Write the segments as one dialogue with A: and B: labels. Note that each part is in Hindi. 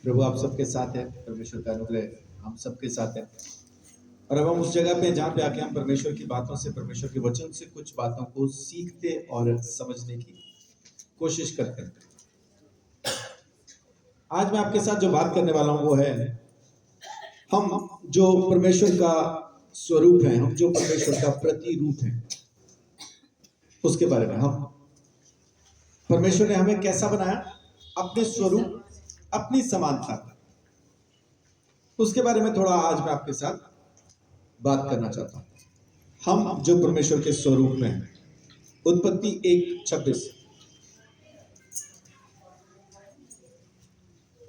A: प्रभु आप सबके साथ है। परमेश्वर का अनुग्रह हम सबके साथ है। और अब हम उस जगह पे जहाँ पे आके हम परमेश्वर की बातों से, परमेश्वर के वचन से कुछ बातों को सीखते और समझने की कोशिश करते हैं। आज मैं आपके साथ जो बात करने वाला हूँ वो है, हम जो परमेश्वर का स्वरूप है, हम जो परमेश्वर का प्रतिरूप है, उसके बारे में। हम परमेश्वर ने हमें कैसा बनाया, अपने स्वरूप, अपनी समानता, उसके बारे में थोड़ा आज मैं आपके साथ बात करना चाहता हूं। हम जो परमेश्वर के स्वरूप में हैं। उत्पत्ति 1:26।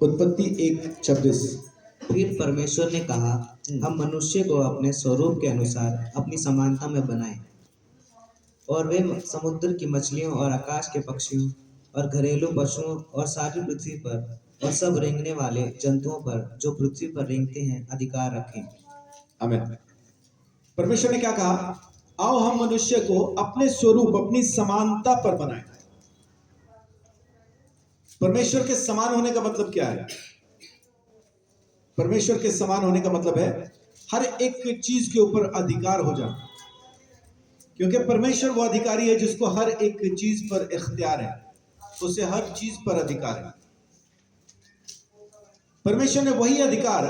A: उत्पत्ति 1:26।
B: फिर परमेश्वर ने कहा, हम मनुष्य को अपने स्वरूप के अनुसार अपनी समानता में बनाएं, और वे समुद्र की मछलियों और आकाश के पक्षियों और घरेलू पशुओं और सारी पृथ्वी पर और सब रेंगने वाले जंतुओं पर जो पृथ्वी पर रेंगते हैं अधिकार रखें।
A: आमीन। परमेश्वर ने क्या कहा? आओ हम मनुष्य को अपने स्वरूप, अपनी समानता पर बनाएं। परमेश्वर के समान होने का मतलब क्या है? परमेश्वर के समान होने का मतलब है हर एक चीज के ऊपर अधिकार हो जाना, क्योंकि परमेश्वर वो अधिकारी है जिसको हर एक चीज पर इख्तियार है, उसे हर चीज पर अधिकार है। परमेश्वर ने वही अधिकार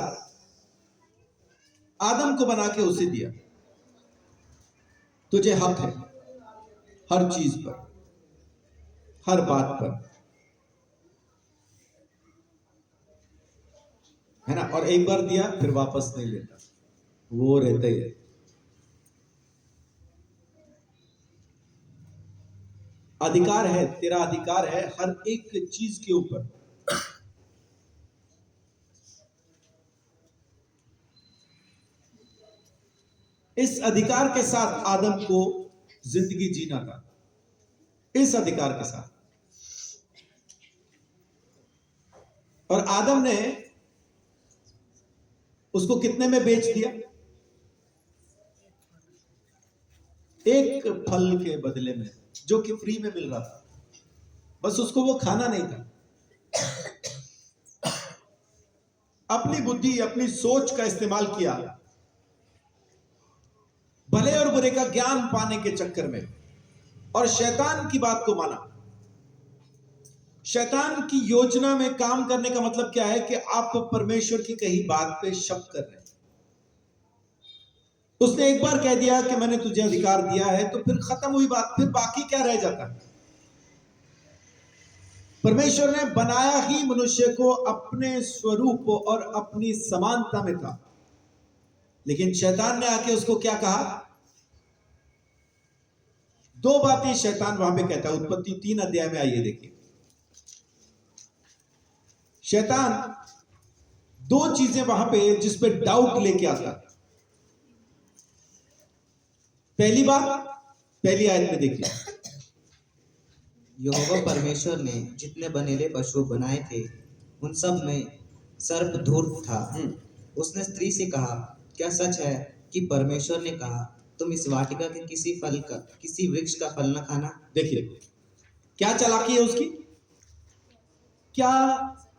A: आदम को बना के उसे दिया। तुझे हक है हर चीज पर, हर बात पर, है ना। और एक बार दिया फिर वापस नहीं लेता, वो रहता ही है। अधिकार है, तेरा अधिकार है हर एक चीज के ऊपर। इस अधिकार के साथ आदम को जिंदगी जीना था, इस अधिकार के साथ। और आदम ने उसको कितने में बेच दिया? एक फल के बदले में, जो कि फ्री में मिल रहा था, बस उसको वो खाना नहीं था। अपनी बुद्धि, अपनी सोच का इस्तेमाल किया भले और बुरे का ज्ञान पाने के चक्कर में, और शैतान की बात को माना। शैतान की योजना में काम करने का मतलब क्या है कि आप परमेश्वर की कही बात पे शक कर रहे हैं। उसने एक बार कह दिया कि मैंने तुझे अधिकार दिया है, तो फिर खत्म हुई बात, फिर बाकी क्या रह जाता है? परमेश्वर ने बनाया ही मनुष्य को अपने स्वरूप और अपनी समानता में था, लेकिन शैतान ने आके उसको क्या कहा? दो बातें शैतान वहां पे कहता है। उत्पत्ति 3 अध्याय में आइए देखिए। शैतान दो चीजें वहां पे जिस पे डाउट लेके आता है। पहली बात, पहली आयत में देखिए।
B: यहोवा परमेश्वर ने जितने बनेले पशु बनाए थे उन सब में सर्प धूर्त था। उसने स्त्री से कहा, क्या सच है कि परमेश्वर ने कहा, तुम इस वाटिका के किसी वृक्ष का फल न खाना?
A: देखिए क्या चालाकी है उसकी। क्या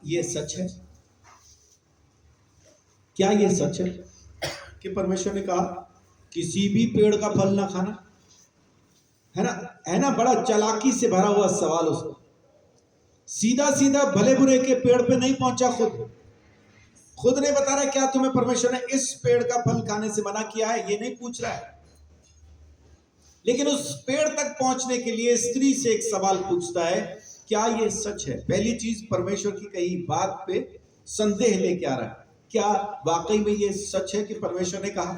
A: ये सच है? क्या ये सच है कि परमेश्वर ने कहा किसी भी पेड़ का फल ना खाना? है ना, है ना। बड़ा चालाकी से भरा हुआ सवाल उसका। सीधा सीधा भले बुरे के पेड़ पे नहीं पहुंचा, खुद ने बता रहा है क्या तुम्हें परमेश्वर ने इस पेड़ का फल खाने से मना किया है, ये नहीं पूछ रहा है। लेकिन उस पेड़ तक पहुंचने के लिए स्त्री से एक सवाल पूछता है, क्या ये सच है? पहली चीज, परमेश्वर की कही बात पे संदेह लेके आ रहा है। क्या वाकई में ये सच है कि परमेश्वर ने कहा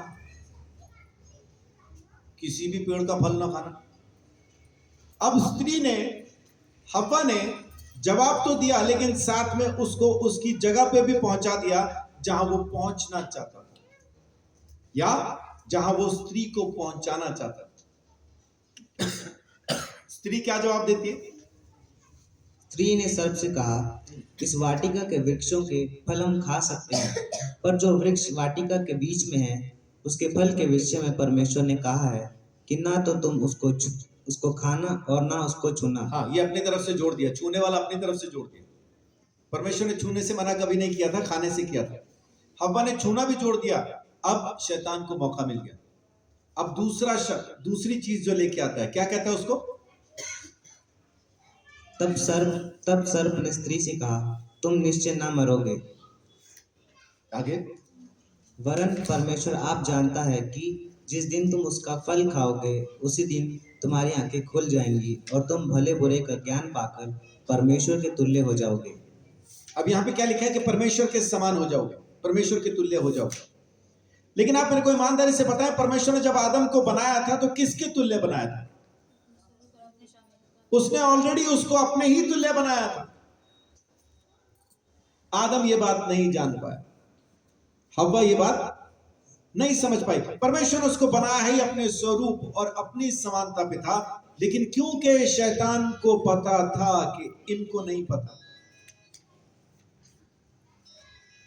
A: किसी भी पेड़ का फल ना खाना? अब स्त्री ने, हव्वा ने जवाब तो दिया, लेकिन साथ में उसको उसकी जगह पे भी पहुंचा दिया जहां वो पहुंचना चाहता था, या जहां वो स्त्री को पहुंचाना चाहता था। स्त्री क्या जवाब देती है?
B: स्त्री ने सर्प से कहा, इस वाटिका के वृक्षों के फल हम खा सकते हैं, पर जो वृक्ष वाटिका के बीच में है उसके फल के विषय में परमेश्वर ने कहा है कि ना तो तुम उसको खाना और ना उसको छूना।
A: हाँ, ये अपनी तरफ से जोड़ दिया, छूने वाला अपनी तरफ से जोड़ दिया। परमेश्वर ने छूने से मना कभी नहीं किया था, खाने से किया था। हव्वा ने छूना भी छोड़ दिया, अब शैतान को मौका मिल गया। अब दूसरी चीज जो लेके आता है, क्या कहता है उसको?
B: तब सर्प ने स्त्री से कहा, तुम निश्चय न मरोगे,
A: आगे,
B: वरन परमेश्वर आप जानता है कि जिस दिन तुम उसका फल खाओगे उसी दिन तुम्हारी आंखें खुल जाएंगी और तुम भले बुरे का ज्ञान पाकर परमेश्वर के तुल्य हो जाओगे।
A: अब यहाँ पे क्या लिखा है कि परमेश्वर के समान हो जाओगे, परमेश्वर के तुल्य हो जाओगे। लेकिन आप मेरे को ईमानदारी से बताएं, परमेश्वर ने जब आदम को बनाया था तो किसके तुल्य बनाया था? उसने ऑलरेडी उसको अपने ही तुल्य बनाया था। आदम ये बात नहीं जान पाया, हव्वा ये बात नहीं समझ पाई। परमेश्वर ने उसको बनाया ही अपने स्वरूप और अपनी समानता पे था, लेकिन क्योंकि शैतान को पता था कि इनको नहीं पता,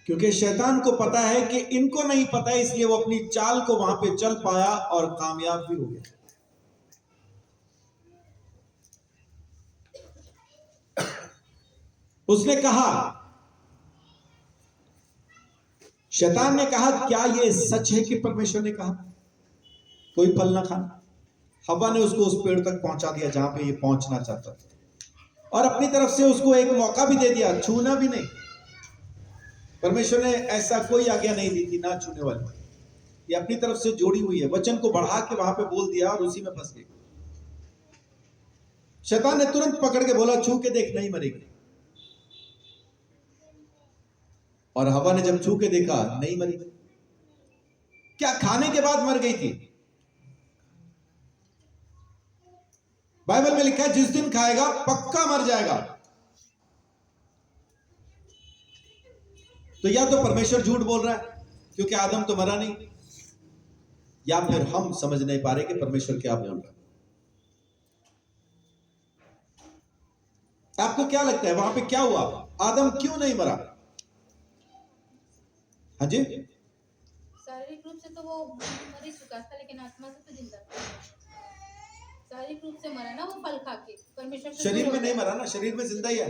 A: क्योंकि शैतान को पता है कि इनको नहीं पता, इसलिए वो अपनी चाल को वहां पे चल पाया और कामयाब भी हो गया। उसने कहा, शैतान ने कहा, क्या ये सच है कि परमेश्वर ने कहा कोई फल ना खाना? हव्वा ने उसको उस पेड़ तक पहुंचा दिया जहां पे ये पहुंचना चाहता था, और अपनी तरफ से उसको एक मौका भी दे दिया, छूना भी नहीं। परमेश्वर ने ऐसा कोई आज्ञा नहीं दी थी ना छूने वाली, ये अपनी तरफ से जोड़ी हुई है, वचन को बढ़ा के वहां पे बोल दिया और उसी में फंस गई। शैतान ने तुरंत पकड़ के बोला, छू के देख, नहीं मरेगी। और हवा ने जब छू के देखा, नहीं मरी। क्या खाने के बाद मर गई थी? बाइबल में लिखा है, जिस दिन खाएगा पक्का मर जाएगा। तो या तो परमेश्वर झूठ बोल रहा है क्योंकि आदम तो मरा नहीं, या फिर हम समझ नहीं पा रहे कि परमेश्वर क्या बोल रहा है। आपको क्या लगता है वहां पे क्या हुआ? आदम क्यों नहीं मरा? हाँ जी,
C: शारीरिक रूप से तो वो मर ही चुका था, लेकिन आत्मा से तो जिंदा था। शारीरिक रूप से मरा ना वो फल खा के, परमेश्वर से
A: शरीर
C: दूर
A: में
C: हो
A: नहीं
C: गया।
A: मरा ना, शरीर में जिंदा ही है,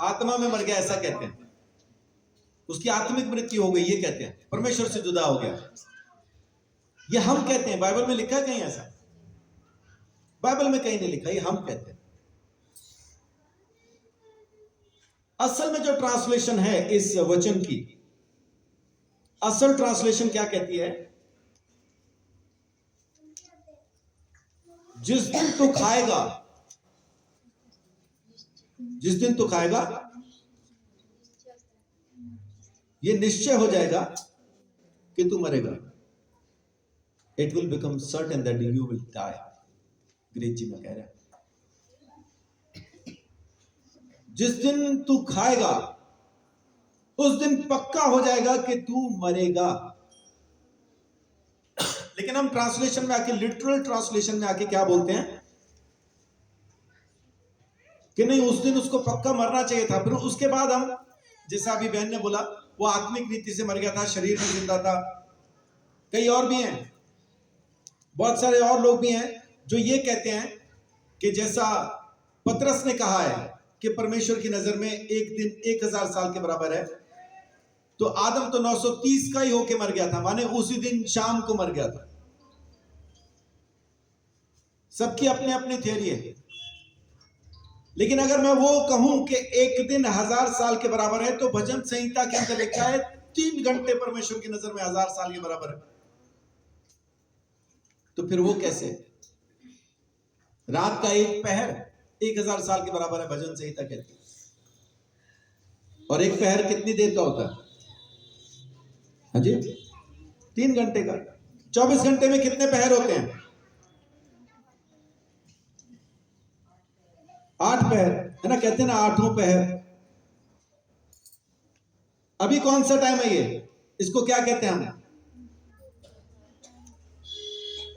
A: आत्मा में मर गया ऐसा कहते हैं। उसकी आत्मिक मृत्यु हो गई ये कहते हैं, परमेश्वर से जुदा हो गया ये हम कहते हैं। बाइबल में लिखा है कहीं ऐसा? बाइबल में कहीं नहीं लिखा, ये हम कहते हैं। असल में जो ट्रांसलेशन है इस वचन की, असल ट्रांसलेशन क्या कहती है? जिस दिन तू खाएगा, जिस दिन तू खाएगा, ये निश्चय हो जाएगा कि तू मरेगा। It will become certain that you will die, अंग्रेजी में कह रहा है। जिस दिन तू खाएगा उस दिन पक्का हो जाएगा कि तू मरेगा। लेकिन हम ट्रांसलेशन में आके, लिटरल ट्रांसलेशन में आके क्या बोलते हैं कि नहीं, उस दिन उसको पक्का मरना चाहिए था। फिर उसके बाद हम, जैसा अभी बहन ने बोला, वो आत्मिक रीति से मर गया था, शरीर में जिंदा था। कई और भी हैं, बहुत सारे और लोग भी हैं जो ये कहते हैं कि जैसा पतरस ने कहा है कि परमेश्वर की नजर में एक दिन 1000 साल के बराबर है, तो आदम तो 930 का ही होके मर गया था, माने उसी दिन शाम को मर गया था। सबकी अपनी अपनी थ्योरी है। लेकिन अगर मैं वो कहूं कि एक दिन 1000 साल के बराबर है, तो भजन संहिता के अंदर लिखा है 3 घंटे परमेश्वर की नजर में 1000 साल के बराबर है। तो फिर वो कैसे? रात का एक पहर 1000 साल के बराबर है, भजन संहिता कहती है। और एक पहर कितनी देर का होता है? हाँ जी, 3 घंटे का। 24 घंटे में कितने पहर होते हैं? 8 पहर है ना, कहते हैं ना, 8वां पहर। अभी कौन सा टाइम है ये? इसको क्या कहते हैं हम?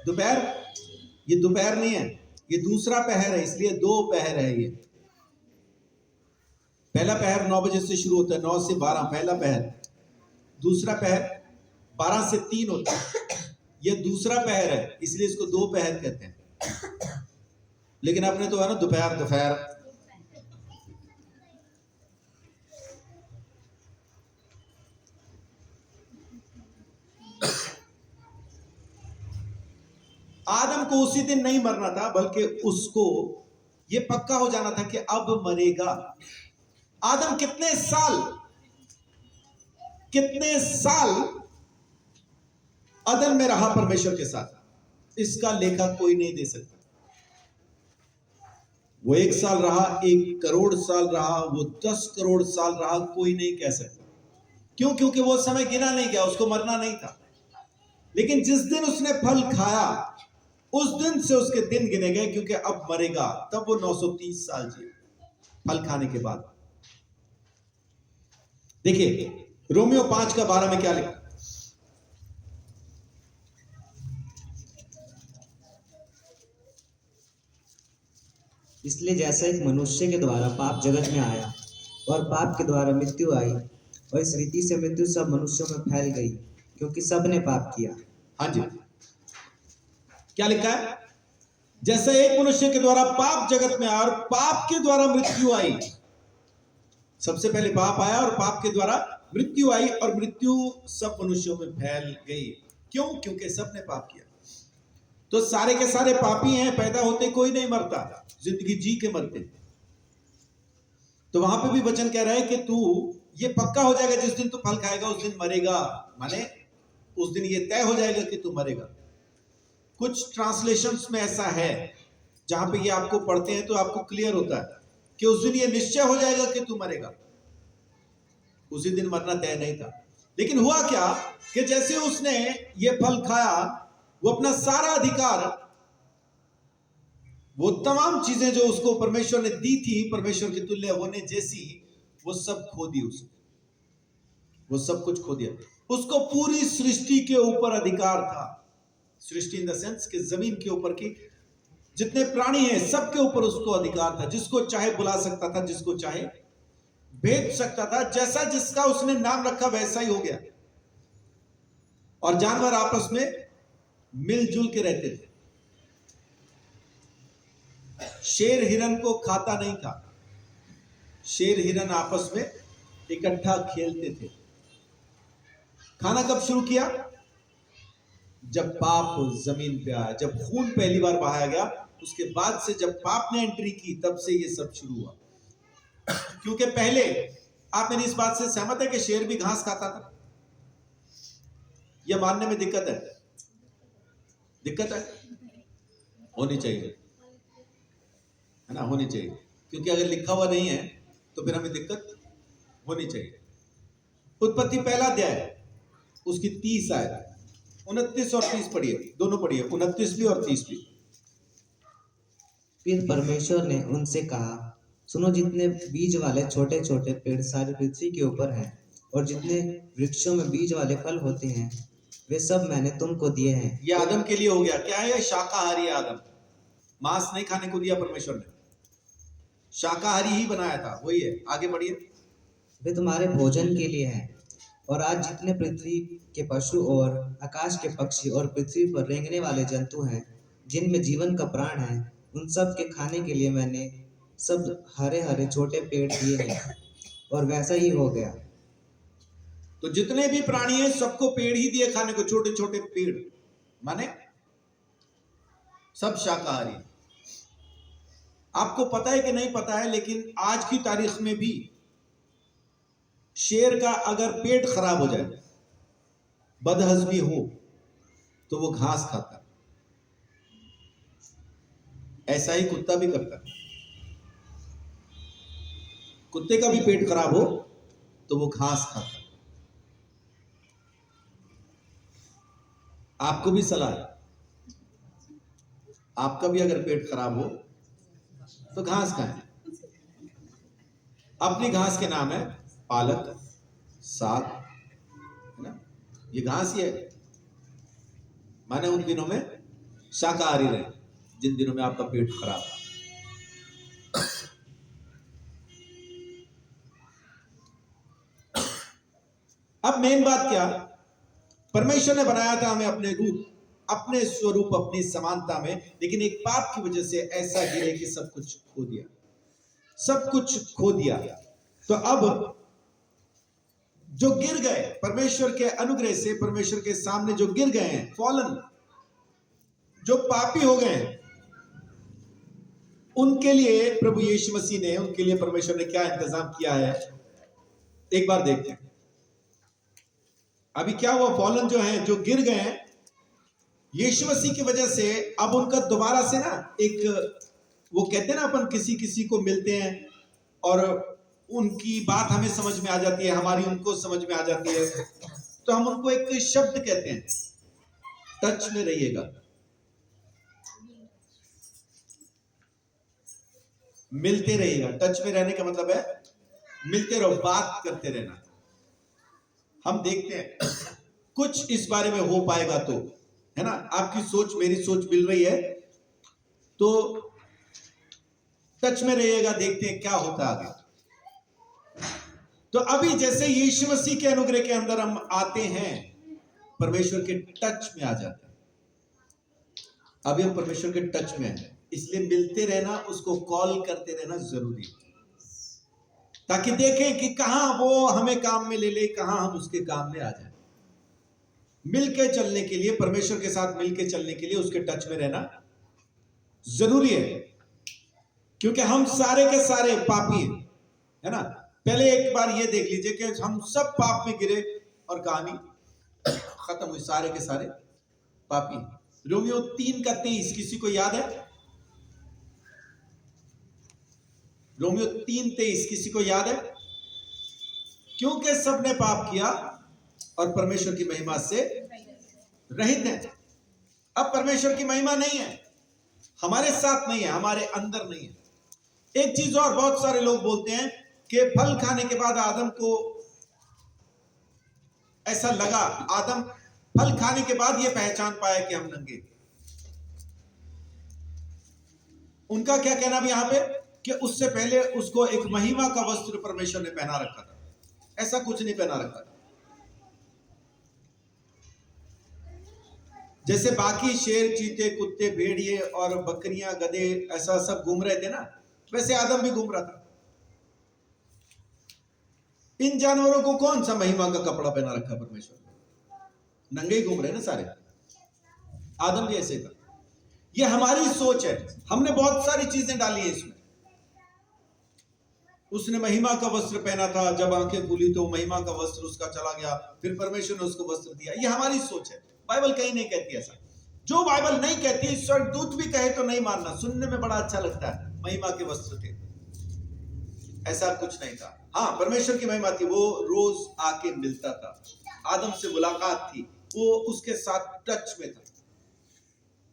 A: दोपहर। ये दोपहर नहीं है, ये दूसरा पहर है, इसलिए 2 पहर है ये। पहला पहर 9 बजे से शुरू होता है, 9 से 12 पहला पहर। दूसरा पहर 12 से 3 होता है, ये दूसरा पहर है, इसलिए इसको 2 पहर कहते हैं। लेकिन अपने तो है ना दोपहर दोपहर। आदम को उसी दिन नहीं मरना था, बल्कि उसको यह पक्का हो जाना था कि अब मरेगा। आदम कितने साल अदन में रहा परमेश्वर के साथ, इसका लेखा कोई नहीं दे सकता। वो 1 साल रहा, 1 करोड़ साल रहा, वो 10 करोड़ साल रहा, कोई नहीं कह सकता। क्यों? क्योंकि वो समय गिना नहीं गया, उसको मरना नहीं था। लेकिन जिस दिन उसने फल खाया, उस दिन से उसके दिन गिने गए, क्योंकि अब मरेगा। तब वो 930 साल जिए फल खाने के बाद। देखिए रोमियो 5:12 में क्या लिखा?
B: इसलिए जैसा एक मनुष्य के द्वारा पाप जगत में आया और पाप के द्वारा मृत्यु आई, और इस रीति से मृत्यु सब मनुष्यों में फैल गई, क्योंकि सब ने पाप किया।
A: हाँ जी, क्या लिखा है? जैसे एक मनुष्य के द्वारा पाप जगत में आया और पाप के द्वारा मृत्यु आई। सबसे पहले पाप आया और पाप के द्वारा मृत्यु आई, और मृत्यु सब मनुष्यों में फैल गई। क्यों? क्योंकि सब ने पाप किया। तो सारे के सारे पापी हैं, पैदा होते कोई नहीं मरता, जिंदगी जी के मरते। तो वहां पे भी वचन कह रहा है कि तू ये पक्का हो जाएगा, जिस दिन तू फल खाएगा उस दिन मरेगा। माने उस दिन ये तय हो जाएगा कि तू मरेगा। कुछ ट्रांसलेशंस में ऐसा है जहां पे ये आपको पढ़ते हैं तो आपको क्लियर होता है कि उस दिन ये निश्चय हो जाएगा कि तू मरेगा। उसी दिन मरना तय नहीं था। लेकिन हुआ क्या कि जैसे उसने ये फल खाया, वो अपना सारा अधिकार, वो तमाम चीजें जो उसको परमेश्वर ने दी थी, परमेश्वर के तुल्य होने जैसी, वो सब खो दी उसने। वो सब कुछ खो दिया। उसको पूरी सृष्टि के ऊपर अधिकार था। सृष्टि इन द सेंस कि जमीन के ऊपर की जितने प्राणी हैं सबके ऊपर उसको अधिकार था। जिसको चाहे बुला सकता था, जिसको चाहे भेज सकता था। जैसा जिसका उसने नाम रखा वैसा ही हो गया। और जानवर आपस में मिलजुल के रहते थे। शेर हिरन को खाता नहीं था। शेर हिरन आपस में इकट्ठा खेलते थे। खाना कब शुरू किया? जब पाप जमीन पे आया, जब खून पहली बार बहाया गया, उसके बाद से जब पाप ने एंट्री की, तब से ये सब शुरू हुआ। क्योंकि पहले, आप मेरी इस बात से सहमत है कि शेर भी घास खाता था? यह मानने में दिक्कत है? दिक्कत है? होनी चाहिए, है ना? होनी चाहिए, क्योंकि अगर लिखा हुआ नहीं है तो फिर हमें दिक्कत होनी चाहिए। उत्पत्ति पहला अध्याय, उसकी 30 आयत, 29 और 30 पढ़िए, दोनों पढ़िए, 29 भी और 30 भी।
B: फिर परमेश्वर ने उनसे कहा, सुनो, जितने बीज वाले छोटे छोटे पेड़ सारी पृथ्वी के ऊपर हैं, और जितने वृक्षों में बीज वाले फल होते हैं, वे सब मैंने तुमको दिए हैं।
A: ये आदम के लिए हो गया। क्या है? शाकाहारी आदम। मांस नहीं खाने को दिया परमेश्वर ने, शाकाहारी ही बनाया था। वही है, आगे बढ़िए।
B: वे तुम्हारे भोजन के लिए हैं, और आज जितने पृथ्वी के पशु और आकाश के पक्षी और पृथ्वी पर रेंगने वाले जंतु हैं, जिनमें जीवन का प्राण है, उन सब के खाने के लिए मैंने सब हरे हरे छोटे पेड़ दिए हैं। और वैसा ही हो गया।
A: तो जितने भी प्राणी हैं सबको पेड़ ही दिए खाने को, छोटे छोटे पेड़, माने सब शाकाहारी। आपको पता है कि नहीं पता है, लेकिन आज की तारीख में भी शेर का अगर पेट खराब हो जाए, बदहजमी हो, तो वो घास खाता है। ऐसा ही कुत्ता भी करता है। कुत्ते का भी पेट खराब हो तो वो घास खाता है। आपको भी सलाह है, आपका भी अगर पेट खराब हो तो घास खाएं। अपनी घास के नाम है पालक, साग, है ना? ये घास ही है। माने उन दिनों में शाकाहारी रहे जिन दिनों में आपका पेट खराब है। अब मेन बात क्या? परमेश्वर ने बनाया था हमें अपने रूप, अपने स्वरूप, अपनी समानता में, लेकिन एक पाप की वजह से ऐसा गिरे कि सब कुछ खो दिया। सब कुछ खो दिया। तो अब जो गिर गए परमेश्वर के अनुग्रह से, परमेश्वर के सामने जो गिर गए हैं, फॉलन, जो पापी हो गए हैं उनके लिए प्रभु यीशु मसीह ने, उनके लिए परमेश्वर ने क्या इंतजाम किया है, एक बार देखते हैं। अभी क्या हुआ, फॉलन जो है, जो गिर गए हैं यीशु मसीह की वजह से, अब उनका दोबारा से ना एक, वो कहते हैं ना अपन किसी किसी को मिलते हैं और उनकी बात हमें समझ में आ जाती है, हमारी उनको समझ में आ जाती है, तो हम उनको एक शब्द कहते हैं, टच में रहिएगा, मिलते रहिएगा। टच में रहने का मतलब है मिलते रहो, बात करते रहना। हम देखते हैं कुछ इस बारे में हो पाएगा तो, है ना, आपकी सोच मेरी सोच मिल रही है तो टच में रहिएगा, देखते हैं क्या होता है आगे। तो अभी जैसे यीशु मसीह के अनुग्रह के अंदर हम आते हैं, परमेश्वर के टच में आ जाते हैं। अभी हम परमेश्वर के टच में हैं, इसलिए मिलते रहना, उसको कॉल करते रहना जरूरी है, ताकि देखें कि कहां वो हमें काम में ले ले, कहां हम उसके काम में आ जाए। मिलके चलने के लिए, परमेश्वर के साथ मिलके चलने के लिए उसके टच में रहना जरूरी है, क्योंकि हम सारे के सारे पापी हैं, है ना। पहले एक बार ये देख लीजिए कि हम सब पाप में गिरे और कहानी खत्म हुई, सारे के सारे पापी हैं। रोमियो 3:23 किसी को याद है? रोमियो 3:23 किसी को याद है? क्योंकि सबने पाप किया और परमेश्वर की महिमा से रहित हैं। अब परमेश्वर की महिमा नहीं है, हमारे साथ नहीं है, हमारे अंदर नहीं है। एक चीज और, बहुत सारे लोग बोलते हैं कि फल खाने के बाद आदम को ऐसा लगा, आदम फल खाने के बाद ये पहचान पाया कि हम नंगे। उनका क्या कहना भी यहां पे कि उससे पहले उसको एक महिमा का वस्त्र परमेश्वर ने पहना रखा था, ऐसा कुछ नहीं पहना रखा था। जैसे बाकी शेर, चीते, कुत्ते, भेड़िए और बकरियां, गधे ऐसा सब घूम रहे थे ना, वैसे आदम भी घूम रहा था। इन जानवरों को कौन सा महिमा का कपड़ा पहना रखा परमेश्वर ने? नंगे ही घूम रहे ना सारे। आदम भी ऐसे था। ये हमारी सोच है, हमने बहुत सारी चीजें डाली है इसमें। उसने महिमा का वस्त्र पहना था, जब आंखें खुली तो महिमा का वस्त्र उसका चला गया, फिर परमेश्वर ने उसको वस्त्र दिया। ये हमारी सोच है, बाइबल कहीं नहीं कहती ऐसा। जो बाइबल नहीं कहती, स्वर्गदूत भी कहे तो नहीं मानना, सुनने में बड़ा अच्छा लगता है, महिमा के वस्त्र थे, ऐसा कुछ नहीं था। हाँ, परमेश्वर की महिमा थी, वो रोज आके मिलता था, आदम से मुलाकात थी, वो उसके साथ टच में था।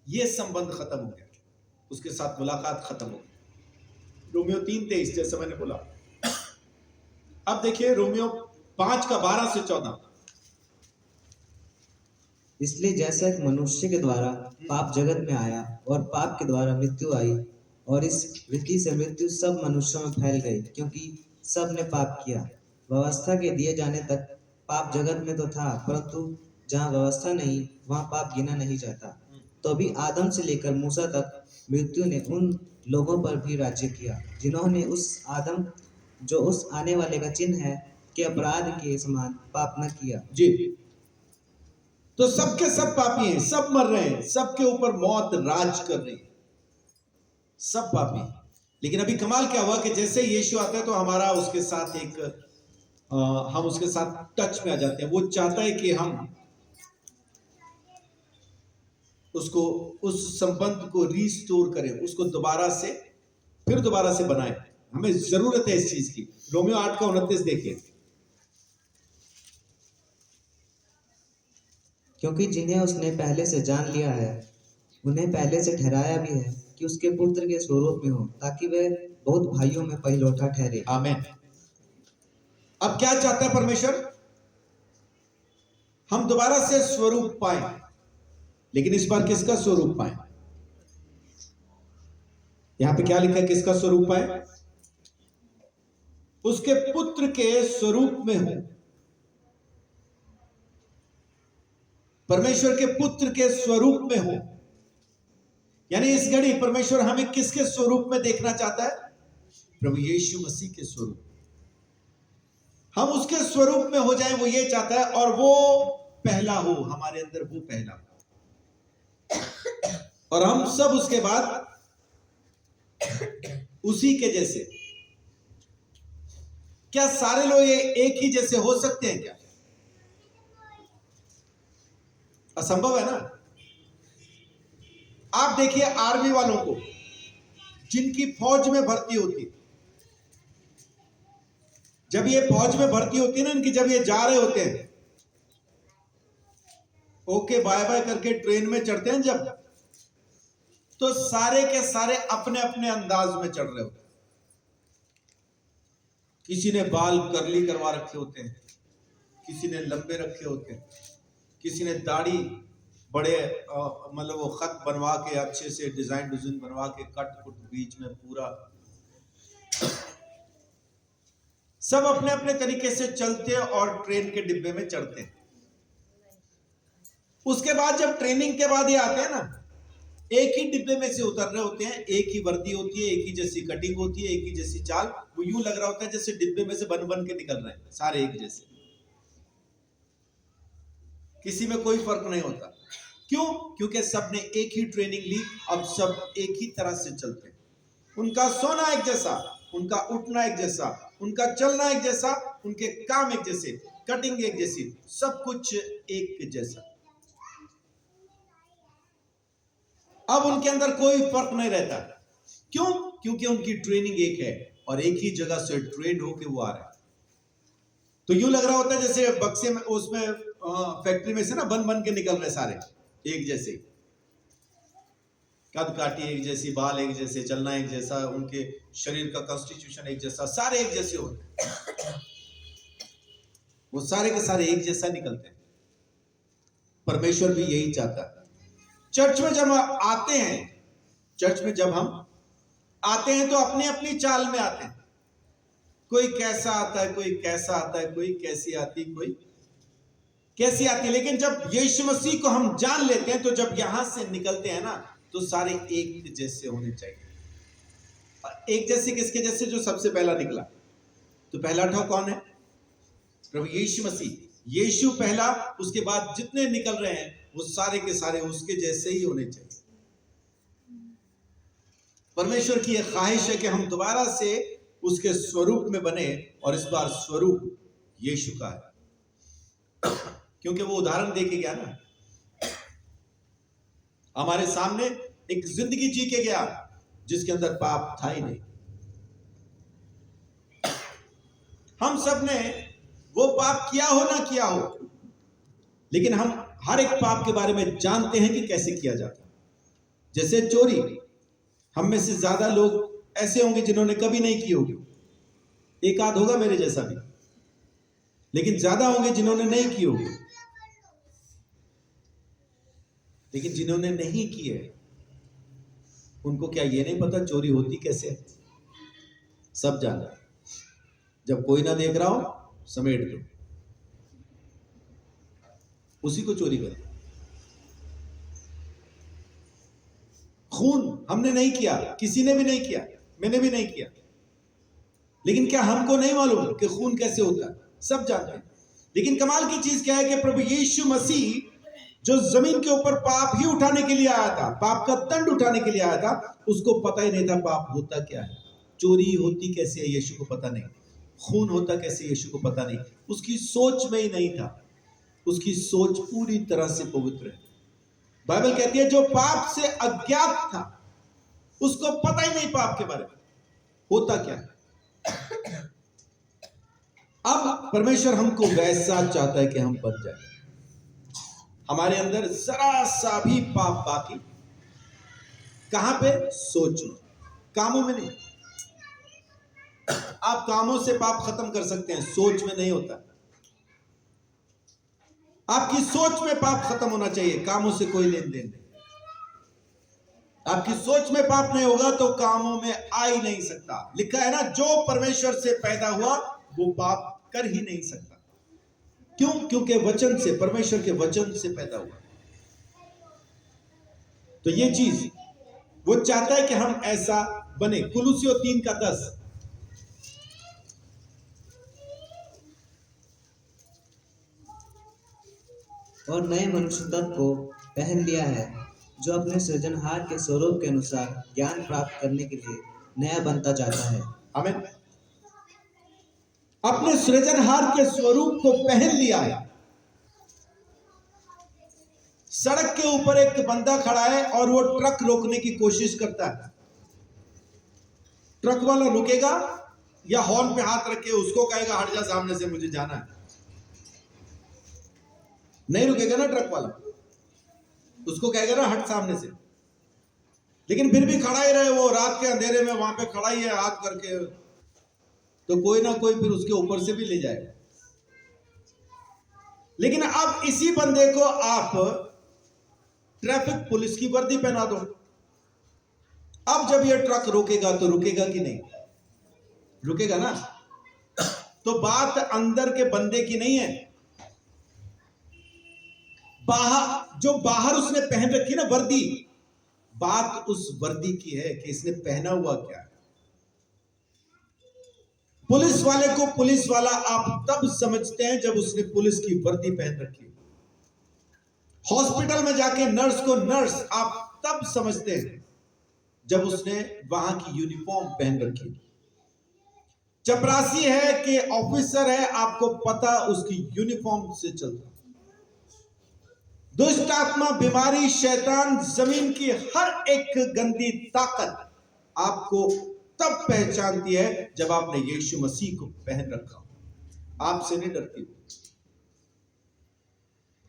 A: ये संबंध खत्म हो गया, उसके साथ मुलाकात खत्म हो गई। रोमियो 3:23 जैसे मैंने बोला। अब देखिए रोमियो 5:12 से 14।
B: इसलिए जैसा एक मनुष्य के द्वारा पाप जगत में आया और पाप के द्वारा मृत्यु आई, और इस रीति से मृत्यु सब मनुष्यों में फैल गई, क्योंकि सब ने पाप किया। व्यवस्था के दिए जाने तक पाप जगत में तो था, परंतु जहाँ व्यवस्था नहीं वहाँ पाप गिना नहीं जाता। तो अभी आदम से लेकर मूसा तक मृत्यु ने उन लोगों पर भी राज्य किया जिन्होंने उस आदम जो उस आने वाले का चिन्ह है के अपराध के समान पाप न किया।
A: जी, तो सबके सब पापी हैं, सब मर रहे हैं, सबके ऊपर मौत राज कर रही है, सब पापी हैं। लेकिन अभी कमाल क्या हुआ कि जैसे यीशु आता है तो हमारा उसके साथ एक हम उसके साथ टच में आ जाते हैं। वो चाहता है कि हम उसको, उस संबंध को रिस्टोर करें, उसको दोबारा से बनाएं। हमें जरूरत है इस चीज की। रोमियो 8:29 देखिए।
B: क्योंकि जिन्हें उसने पहले से जान लिया है, उन्हें पहले से ठहराया भी है कि उसके पुत्र के स्वरूप में हो, ताकि वे बहुत भाइयों में पहिलौठा ठहरे।
A: आमीन। अब क्या चाहता है परमेश्वर? हम दोबारा से स्वरूप पाएं, लेकिन इस बार किसका स्वरूप पाएं? यहां पे क्या लिखा है, किसका स्वरूप पाएं? उसके पुत्र के स्वरूप में हो। परमेश्वर के पुत्र के स्वरूप में हो, यानी इस घड़ी परमेश्वर हमें किसके स्वरूप में देखना चाहता है? प्रभु यीशु मसीह के स्वरूप। हम उसके स्वरूप में हो जाएं, वो ये चाहता है, और वो पहला हो हमारे अंदर, वो पहला। और हम सब उसके बाद उसी के जैसे। क्या सारे लोग एक ही जैसे हो सकते हैं क्या? असंभव है ना। आप देखिए आर्मी वालों को, जिनकी फौज में भर्ती होती है, जब ये फौज में भर्ती होती है ना इनकी, जब ये जा रहे होते हैं, ओके बाय बाय करके ट्रेन में चढ़ते हैं जब, तो सारे के सारे अपने अपने अंदाज में चढ़ रहे होते हैं। किसी ने बाल कर्ली करवा रखे होते हैं, किसी ने लंबे रखे होते हैं, किसी ने दाढ़ी बड़े मतलब वो खत बनवा के अच्छे से डिजाइन बनवा के कट कुट बीच में पूरा, सब अपने अपने तरीके से चलते हैं और ट्रेन के डिब्बे में चढ़ते हैं। उसके बाद जब ट्रेनिंग के बाद ये आते हैं ना, एक ही डिब्बे में से उतर रहे होते हैं, एक ही वर्दी होती है, एक ही जैसी कटिंग होती है, एक ही जैसी चाल, वो यूं लग रहा होता है जैसे डिब्बे में से बन बन के निकल रहे हैं, सारे एक जैसे, किसी में कोई फर्क नहीं होता। क्यों? क्योंकि सबने एक ही ट्रेनिंग ली, अब सब एक ही तरह से चलते हैं। उनका सोना एक जैसा, उनका उठना एक जैसा, उनका चलना एक जैसा, उनके काम एक जैसे, कटिंग एक जैसी, सब कुछ एक जैसा। अब उनके अंदर कोई फर्क नहीं रहता। क्यों? क्योंकि उनकी ट्रेनिंग एक है और एक ही जगह से ट्रेन होके वो आ रहे हैं। तो यूं लग रहा होता है जैसे बक्से में, उसमें फैक्ट्री में से ना बन बन के निकल रहे सारे एक जैसे, कद काठी एक जैसी, बाल एक जैसे, चलना एक जैसा, उनके शरीर का कॉन्स्टिट्यूशन एक जैसा, सारे एक जैसे होते हैं। वो सारे के सारे एक जैसा निकलते हैं। परमेश्वर भी यही चाहता है। चर्च में जब आते हैं, चर्च में जब हम आते हैं तो अपनी अपनी चाल में आते हैं। कोई कैसा आता है, कोई कैसा आता है, कोई कैसी आती, कोई कैसी आती है। लेकिन जब यीशु मसीह को हम जान लेते हैं, तो जब यहां से निकलते हैं ना, तो सारे एक जैसे होने चाहिए। एक जैसे किसके जैसे? जो सबसे पहला निकला। तो पहला था कौन है? प्रभु यीशु मसीह। यीशु पहला, उसके बाद जितने निकल रहे हैं वो सारे के सारे उसके जैसे ही होने चाहिए। परमेश्वर की यह ख्वाहिश है कि हम दोबारा से उसके स्वरूप में बने, और इस बार स्वरूप यीशु का है। क्योंकि वो उदाहरण देके गया ना, हमारे सामने एक जिंदगी जी के गया जिसके अंदर पाप था ही नहीं। हम सब ने वो पाप किया हो ना किया हो, लेकिन हम हर एक पाप के बारे में जानते हैं कि कैसे किया जाता है। जैसे चोरी, हम में से ज्यादा लोग ऐसे होंगे जिन्होंने कभी नहीं की होगी, एक आध होगा मेरे जैसा भी, लेकिन ज्यादा होंगे जिन्होंने नहीं की होगी। लेकिन जिन्होंने नहीं की है, उनको क्या ये नहीं पता चोरी होती कैसे है? सब जानते हैं। जब कोई ना देख रहा हो, समेट दो, उसी को चोरी करो। खून हमने नहीं किया, किसी ने भी नहीं किया, मैंने भी नहीं किया, लेकिन क्या हमको नहीं मालूम कि खून कैसे होता है? सब जानते हैं। लेकिन कमाल की चीज क्या है कि प्रभु यीशु मसीह जो जमीन के ऊपर पाप ही उठाने के लिए आया था, पाप का दंड उठाने के लिए आया था, उसको पता ही नहीं था पाप होता क्या है, चोरी होती कैसे है यीशु को पता नहीं, खून होता कैसे यीशु को पता नहीं। उसकी सोच में ही नहीं था। उसकी सोच पूरी तरह से पवित्र है। बाइबल कहती है जो पाप से अज्ञात था, उसको पता ही नहीं पाप के बारे में होता क्या है। अब परमेश्वर हमको वैसा चाहता है कि हम बन जाए। हमारे अंदर जरा सा भी पाप बाकी, कहां पे? सोच में, कामों में नहीं। आप कामों से पाप खत्म कर सकते हैं, सोच में नहीं होता। आपकी सोच में पाप खत्म होना चाहिए, कामों से कोई लेन देन नहीं। आपकी सोच में पाप नहीं होगा तो कामों में आ ही नहीं सकता। लिखा है ना, जो परमेश्वर से पैदा हुआ वो पाप कर ही नहीं सकता। क्यों? क्योंकि वचन से, परमेश्वर के वचन से पैदा हुआ। तो ये चीज वो चाहता है कि हम ऐसा बने। कुलुसियों 3:10,
B: और नए मनुष्य तत्व को पहन लिया है, जो अपने सृजनहार के स्वरूप के अनुसार ज्ञान प्राप्त करने के लिए नया बनता जाता है।
A: आमीन। अपने सृजनहार के स्वरूप को पहन लिया है। सड़क के ऊपर एक बंदा खड़ा है और वो ट्रक रोकने की कोशिश करता है। ट्रक वाला रुकेगा या हॉर्न पे हाथ रख के उसको कहेगा हट जा सामने से, मुझे जाना है? नहीं रुकेगा ना ट्रक वाला, उसको कहेगा ना हट सामने से। लेकिन फिर भी खड़ा ही रहे, वो रात के अंधेरे में वहां पे खड़ा ही है हाथ करके, तो कोई ना कोई फिर उसके ऊपर से भी ले जाएगा। लेकिन अब इसी बंदे को आप ट्रैफिक पुलिस की वर्दी पहना दो, अब जब ये ट्रक रोकेगा तो रुकेगा कि नहीं? रुकेगा ना। तो बात अंदर के बंदे की नहीं है, बाहर उसने पहन रखी ना वर्दी, बात उस वर्दी की है कि इसने पहना हुआ क्या है। पुलिस वाले को पुलिस वाला आप तब समझते हैं जब उसने पुलिस की वर्दी पहन रखी। हॉस्पिटल में जाके नर्स को नर्स आप तब समझते हैं जब उसने वहां की यूनिफॉर्म पहन रखी। चपरासी है कि ऑफिसर है, आपको पता उसकी यूनिफॉर्म से चलता। दुष्ट आत्मा, बीमारी, शैतान, जमीन की हर एक गंदी ताकत आपको तब पहचानती है जब आपने यीशु मसीह को पहन रखा। आपसे नहीं डरती,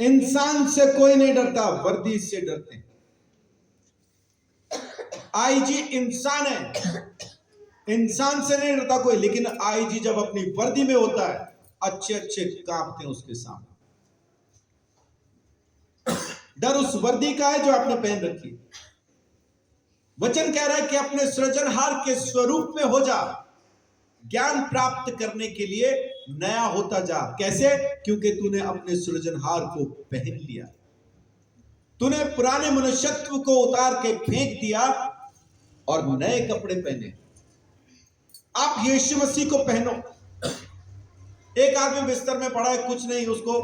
A: इंसान से कोई नहीं डरता, वर्दी से डरते हैं। आईजी इंसान है, इंसान से नहीं डरता कोई, लेकिन आईजी जब अपनी वर्दी में होता है अच्छे अच्छे कांपते हैं उसके सामने। डर उस वर्दी का है जो आपने पहन रखी है। वचन कह रहा है कि अपने सृजनहार के स्वरूप में हो जा, ज्ञान प्राप्त करने के लिए नया होता जा। कैसे? क्योंकि तूने अपने सृजनहार को पहन लिया, तूने पुराने मनुष्यत्व को उतार के फेंक दिया और नए कपड़े पहने। आप यीशु मसीह को पहनो। एक आदमी बिस्तर में पड़ा है, कुछ नहीं, उसको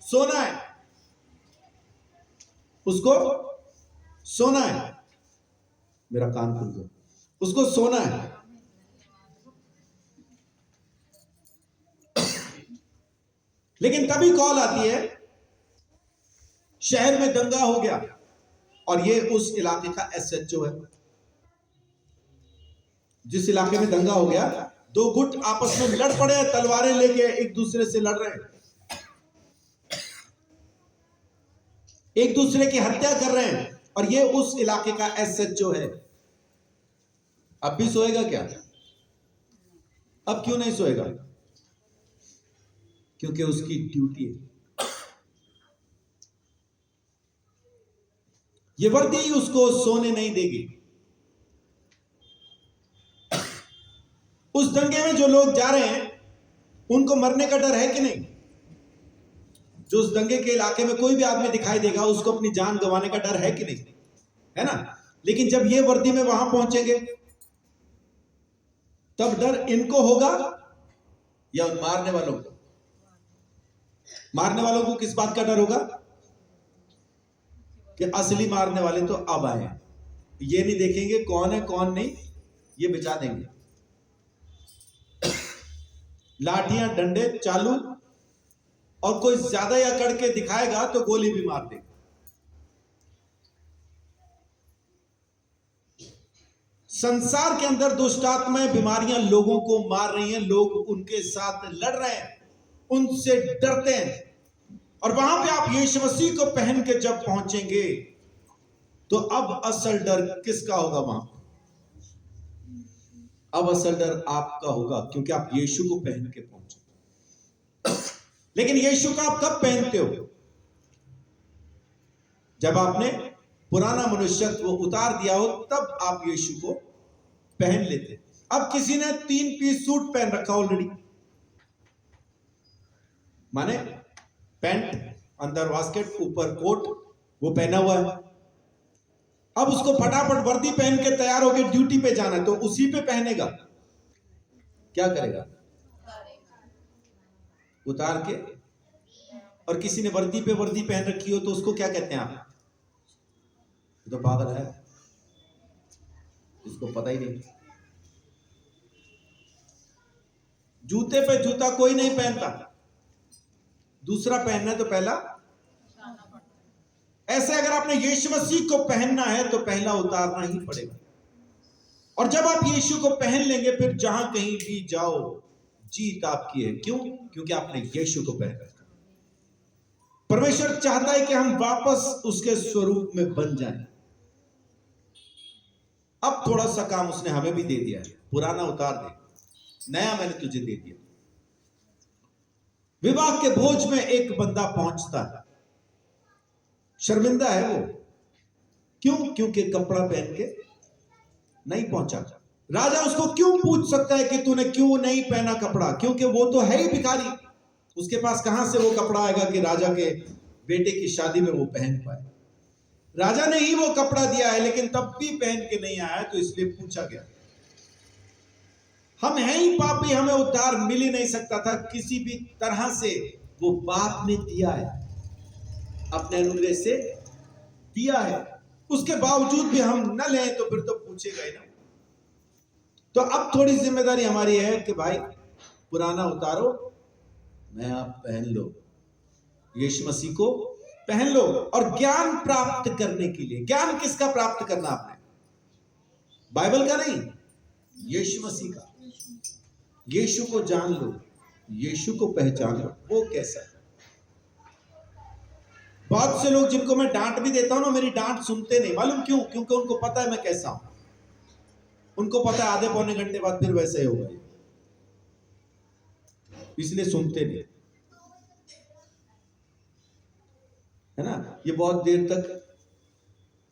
A: सोना है, उसको सोना है। मेरा कान खुल गया। उसको सोना है, लेकिन तभी कॉल आती है शहर में दंगा हो गया, और ये उस इलाके का एसएचओ है। जिस इलाके में दंगा हो गया, दो गुट आपस में लड़ पड़े हैं, तलवारें लेके एक दूसरे से लड़ रहे हैं, एक दूसरे की हत्या कर रहे हैं, और ये उस इलाके का एसएचओ है। अब भी सोएगा क्या? अब क्यों नहीं सोएगा? क्योंकि उसकी ड्यूटी है। ये वर्दी उसको सोने नहीं देगी। उस दंगे में जो लोग जा रहे हैं उनको मरने का डर है कि नहीं? जो उस दंगे के इलाके में कोई भी आदमी दिखाई देगा उसको अपनी जान गंवाने का डर है कि नहीं? है ना? लेकिन जब ये वर्दी में वहां पहुंचेंगे तब डर इनको होगा या उन मारने वालों को? मारने वालों को किस बात का डर होगा? कि असली मारने वाले तो अब आए, ये नहीं देखेंगे कौन है कौन नहीं, ये बिछा देंगे। लाठियां डंडे चालू, और कोई ज्यादा या अकड़ के दिखाएगा तो गोली भी मार देगा। संसार के अंदर दुष्ट आत्माएं, बीमारियां लोगों को मार रही हैं, लोग उनके साथ लड़ रहे हैं, उनसे डरते हैं। और वहां पे आप यीशु मसीह को पहन के जब पहुंचेंगे तो अब असल डर किसका होगा? वहां अब असल डर आपका होगा, क्योंकि आप यीशु को पहन के पहुंचे। लेकिन यीशु का आप कब पहनते हो? जब आपने पुराना मनुष्यत्व उतार दिया हो, तब आप यीशु को पहन लेते। अब किसी ने 3 पीस सूट पहन रखा ऑलरेडी, माने पैंट, अंदर वास्केट, ऊपर कोट, वो पहना हुआ है। अब उसको फटाफट वर्दी पहन के तैयार होकर ड्यूटी पे जाना है, तो उसी पे पहनेगा। क्या करेगा? उतार के। और किसी ने वर्दी पे वर्दी पहन रखी हो तो उसको क्या कहते हैं आप? तो पागल है, इसको पता ही नहीं। जूते पे जूता कोई नहीं पहनता, दूसरा पहनना है तो पहला। ऐसे अगर आपने यीशु मसीह को पहनना है तो पहला उतारना ही पड़ेगा। और जब आप यीशु को पहन लेंगे फिर जहां कहीं भी जाओ जीत आपकी है। क्यों? क्योंकि आपने यीशु को पहन रखा। परमेश्वर चाहता है कि हम वापस उसके स्वरूप में बन जाएं। अब थोड़ा सा काम उसने हमें भी दे दिया है, पुराना उतार दे, नया मैंने तुझे दे दिया। विवाह के भोज में एक बंदा पहुंचता है, शर्मिंदा है वो। क्यों? क्योंकि कपड़ा पहन के नहीं पहुंचा। राजा उसको क्यों पूछ सकता है कि तूने क्यों नहीं पहना कपड़ा? क्योंकि वो तो है ही भिखारी, उसके पास कहां से वो कपड़ा आएगा कि राजा के बेटे की शादी में वो पहन पाए। राजा ने ही वो कपड़ा दिया है, लेकिन तब भी पहन के नहीं आया, तो इसलिए पूछा गया। हम हैं ही पापी, हमें उद्धार मिल ही नहीं सकता था किसी भी तरह से। वो बाप ने दिया है, अपने अनुग्रह से दिया है, उसके बावजूद भी हम न लें तो फिर तो पूछेगा ही ना। तो अब थोड़ी जिम्मेदारी हमारी है कि भाई पुराना उतारो, नया पहन लो, यीशु मसीह को पहन लो। और ज्ञान प्राप्त करने के लिए, ज्ञान किसका प्राप्त करना आपने? बाइबल का नहीं, यीशु मसीह का। यीशु को जान लो, यीशु को पहचान लो, वो कैसा है। बहुत से लोग जिनको मैं डांट भी देता हूं ना, मेरी डांट सुनते नहीं। मालूम क्यों? क्योंकि उनको पता है मैं कैसा हूं। उनको पता है आधे पौने घंटे बाद फिर वैसे ही होगा, इसलिए सुनते नहीं, है ना। ये बहुत देर तक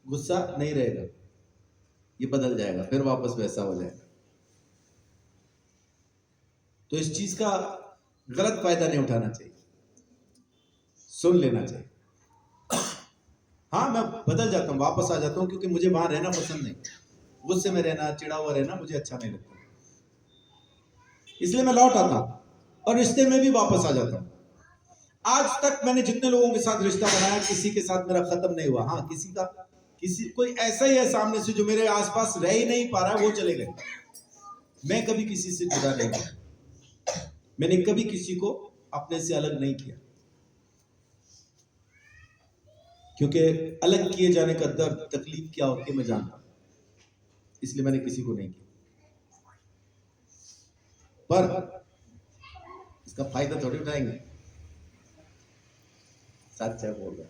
A: गुस्सा नहीं रहेगा, ये बदल जाएगा, फिर वापस वैसा हो जाएगा। तो इस चीज का गलत फायदा नहीं उठाना चाहिए, सुन लेना चाहिए। हाँ, मैं बदल जाता हूँ, वापस आ जाता हूँ, क्योंकि मुझे वहां रहना पसंद नहीं। गुस्से में रहना, चिड़ा हुआ रहना मुझे अच्छा नहीं लगता, इसलिए मैं लौट आता हूँ और रिश्ते में भी वापस आ जाता हूँ। आज तक मैंने जितने लोगों के साथ रिश्ता बनाया, किसी के साथ मेरा खत्म नहीं हुआ। हाँ, किसी कोई ऐसा ही है सामने से जो मेरे आसपास रह ही नहीं पा रहा है, वो चले गए। मैं कभी किसी से जुड़ा नहीं किया, मैंने कभी किसी को अपने से अलग नहीं किया, क्योंकि अलग किए जाने का दर्द, तकलीफ क्या होती है मैं जानता हूं, इसलिए मैंने किसी को नहीं किया। पर इसका फायदा थोड़ी उठाएंगे, सच है बोल रहा।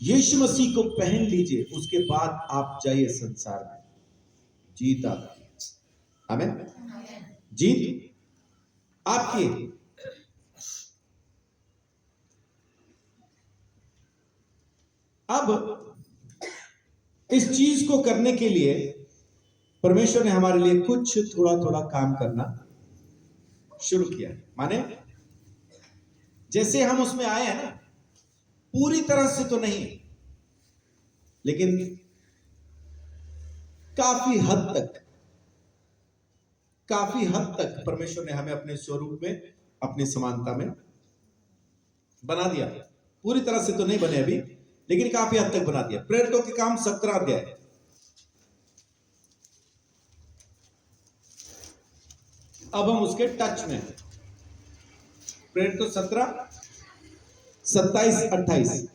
A: यीशु मसीह को पहन लीजिए, उसके बाद आप जाइए संसार में, जीत आपकी। आमीन। जीत आपकी। अब इस चीज को करने के लिए परमेश्वर ने हमारे लिए कुछ थोड़ा थोड़ा काम करना शुरू किया। माने जैसे हम उसमें आए हैं ना, पूरी तरह से तो नहीं, लेकिन काफी हद तक परमेश्वर ने हमें अपने स्वरूप में, अपनी समानता में बना दिया। पूरी तरह से तो नहीं बने अभी, लेकिन काफी हद तक बना दिया। प्रेरितों के काम 17 अध्याय, अब हम उसके टच में हैं। प्रेरितों 17, 27, 28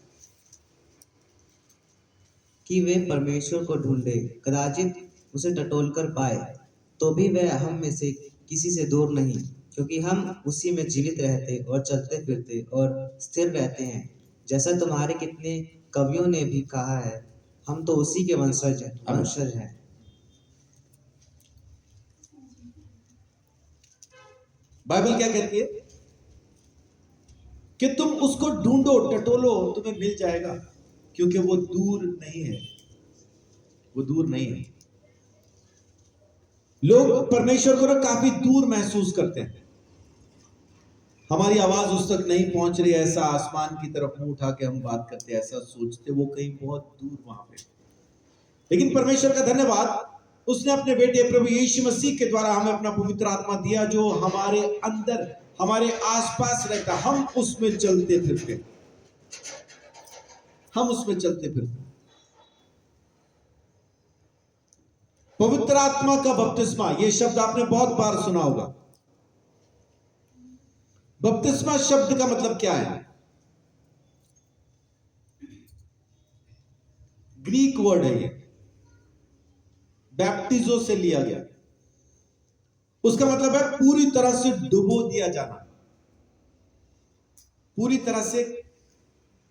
B: कि वे परमेश्वर को ढूंढे, कदाचित उसे टटोल कर पाए, तो भी वह हम में से किसी से दूर नहीं, क्योंकि हम उसी में जीवित रहते और चलते फिरते और स्थिर रहते हैं। जैसा तुम्हारे कितने कवियों ने भी कहा है, हम तो उसी के वंशज हैं।
A: बाइबल क्या कहती है कि तुम उसको ढूंढो, टटोलो, तुम्हें मिल जाएगा, क्योंकि वो दूर नहीं है, वो दूर नहीं है। लोग परमेश्वर को ना काफी दूर महसूस करते हैं, हमारी आवाज उस तक नहीं पहुंच रही, ऐसा आसमान की तरफ मुंह उठा के हम बात करते हैं, ऐसा सोचते, वो कहीं बहुत दूर वहां पे। लेकिन परमेश्वर का धन्यवाद, उसने अपने बेटे प्रभु यीशु मसीह के द्वारा हमें अपना पवित्र आत्मा दिया, जो हमारे अंदर, हमारे आसपास रहता। हम उसमें चलते फिरते, हम उसमें चलते फिरते। पवित्र आत्मा का बपतिस्मा, यह शब्द आपने बहुत बार सुना होगा। बपतिस्मा शब्द का मतलब क्या है? ग्रीक वर्ड है ये, बैप्टिजो से लिया गया। उसका मतलब है पूरी तरह से डुबो दिया जाना, पूरी तरह से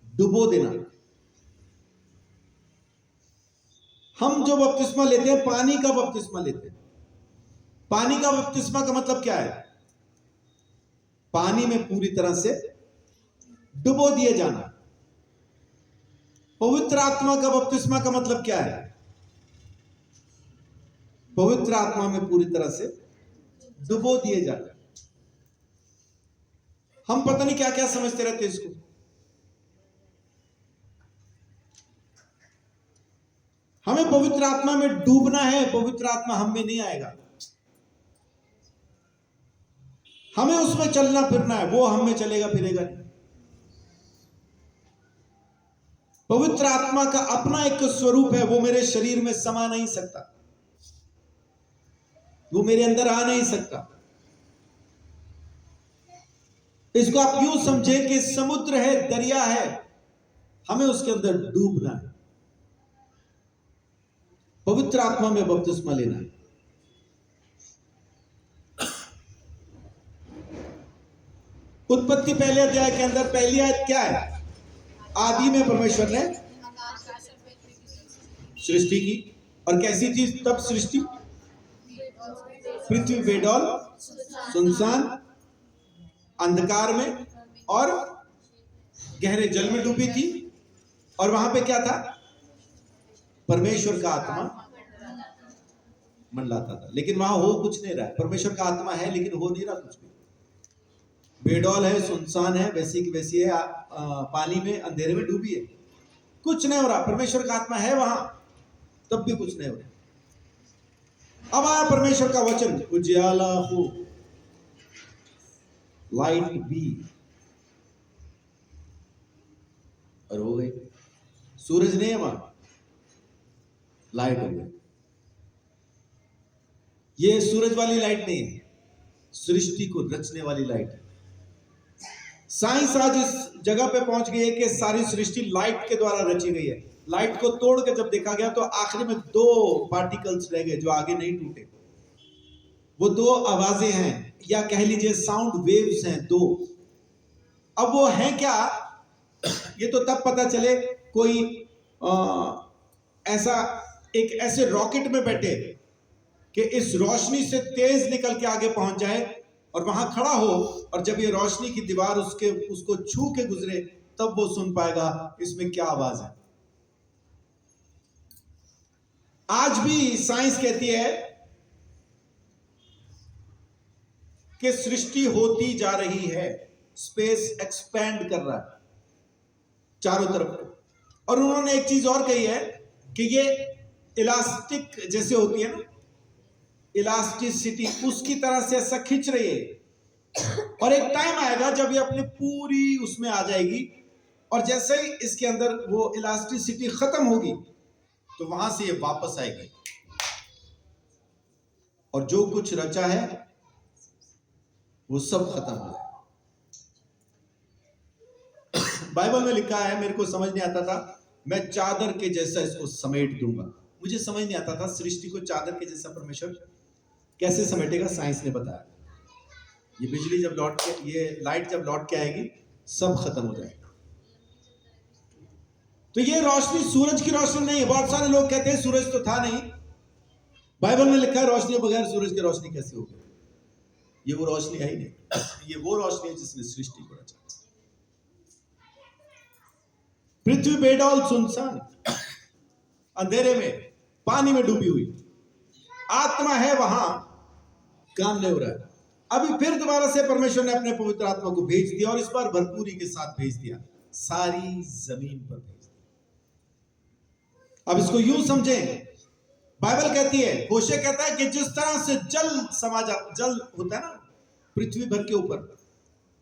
A: डुबो देना। हम जो बपतिस्मा लेते हैं, पानी का बपतिस्मा लेते हैं। पानी का बपतिस्मा का मतलब क्या है? पानी में पूरी तरह से डुबो दिए जाना। पवित्र आत्मा का बपतिस्मा का मतलब क्या है? पवित्र आत्मा में पूरी तरह से डुबो दिए जाना। हम पता नहीं क्या क्या समझते रहते हैं इसको। हमें पवित्र आत्मा में डूबना है, पवित्र आत्मा हम में नहीं आएगा। हमें उसमें चलना फिरना है, वो हम में चलेगा फिरेगा नहीं। पवित्र आत्मा का अपना एक स्वरूप है, वो मेरे शरीर में समा नहीं सकता, वो मेरे अंदर आ नहीं सकता। इसको आप यूं समझे कि समुद्र है, दरिया है, हमें उसके अंदर डूबना है, पवित्र आत्मा में बपतिस्मा लेना है। उत्पत्ति पहले अध्याय के अंदर पहली आयत क्या है? आदि में परमेश्वर ने सृष्टि की। और कैसी थी तब सृष्टि? पृथ्वी बेडौल, सुनसान, अंधकार में और गहरे जल में डूबी थी। और वहां पे क्या था? परमेश्वर का आत्मा मंडलाता था। लेकिन वहां हो कुछ नहीं रहा है। परमेश्वर का आत्मा है लेकिन हो नहीं रहा कुछ भी। बेडौल है, सुनसान है, वैसी की वैसी है, पानी में अंधेरे में डूबी है, कुछ नहीं हो रहा। परमेश्वर का आत्मा है वहां, तब भी कुछ नहीं हो रहा। अब आया परमेश्वर का वचन, उजियाला हो, लाइट बी, और हो गई। सूरज नहीं है वहां, लाइट हो गई। ये सूरज वाली लाइट नहीं है, सृष्टि को रचने वाली लाइट है। साइंस आज इस जगह पे पहुंच गई है कि सारी सृष्टि लाइट के द्वारा रची गई है। लाइट को तोड़ के जब देखा गया तो आखिरी में 2 पार्टिकल्स रह गए जो आगे नहीं टूटे। वो 2 आवाजें हैं, या कह लीजिए साउंड वेव्स हैं 2। अब वो हैं क्या, ये तो तब पता चले कोई ऐसा एक ऐसे रॉकेट में बैठे कि इस रोशनी से तेज निकल के आगे पहुंच जाए और वहां खड़ा हो, और जब ये रोशनी की दीवार उसको छू के गुजरे, तब वो सुन पाएगा इसमें क्या आवाज है। आज भी साइंस कहती है कि सृष्टि होती जा रही है, स्पेस एक्सपैंड कर रहा है चारों तरफ। और उन्होंने एक चीज और कही है कि ये इलास्टिक जैसे होती है ना, इलास्टिसिटी, उसकी तरह से ऐसा खींच रही है। और एक टाइम आएगा जब ये अपनी पूरी उसमें आ जाएगी, और जैसे ही इसके अंदर वो इलास्टिसिटी खत्म होगी तो वहां से ये वापस आएगी, और जो कुछ रचा है वो सब खत्म हो जाएगा। बाइबल में लिखा है, मेरे को समझ नहीं आता था, मैं चादर के जैसा इसको समेट दूंगा। मुझे समझ नहीं आता था सृष्टि को चादर के जैसा परमेश्वर कैसे समेटेगा। साइंस ने बताया ये बिजली जब लौट के, ये लाइट जब लौट के आएगी, सब खत्म हो जाएगा। तो ये रोशनी सूरज की रोशनी नहीं है। बहुत सारे लोग कहते हैं सूरज तो था नहीं, बाइबल में लिखा है रोशनी बगैर सूरज की रोशनी कैसे होगी। ये वो रोशनी है ही नहीं, ये वो रोशनी है जिसने सृष्टि को रचा। पृथ्वी बेडौल, सुनसान, अंधेरे में, पानी में डूबी हुई, आत्मा है वहां, काम नहीं हो रहा है। अभी फिर दोबारा से परमेश्वर ने अपने पवित्र आत्मा को भेज दिया, और इस बार भरपूरी के साथ भेज दिया, सारी जमीन पर भेज दिया। अब इसको यूं समझें बाइबल कहती है, होशे कहता है कि जिस तरह से जल होता है ना पृथ्वी भर के ऊपर,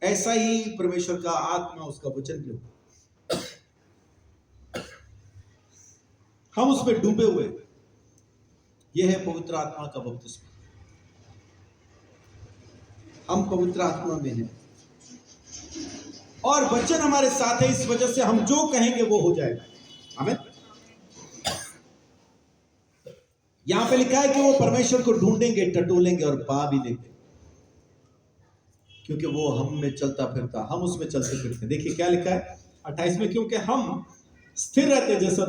A: ऐसा ही परमेश्वर का आत्मा, उसका वचन भी होगा। हम उसमें डूबे हुए, यह है पवित्र आत्मा का बपतिस्मा। हम पवित्र आत्मा में हैं और वचन हमारे साथ है, इस वजह से हम जो कहेंगे वो हो जाएगा। आमीन। यहां पे लिखा है कि वो परमेश्वर को ढूंढेंगे, टटोलेंगे और पा भी लेंगे, क्योंकि वो हम में चलता फिरता, हम उसमें चलते फिरते। देखिए क्या लिखा है 28 में, क्योंकि हम स्थिर रहते जैसा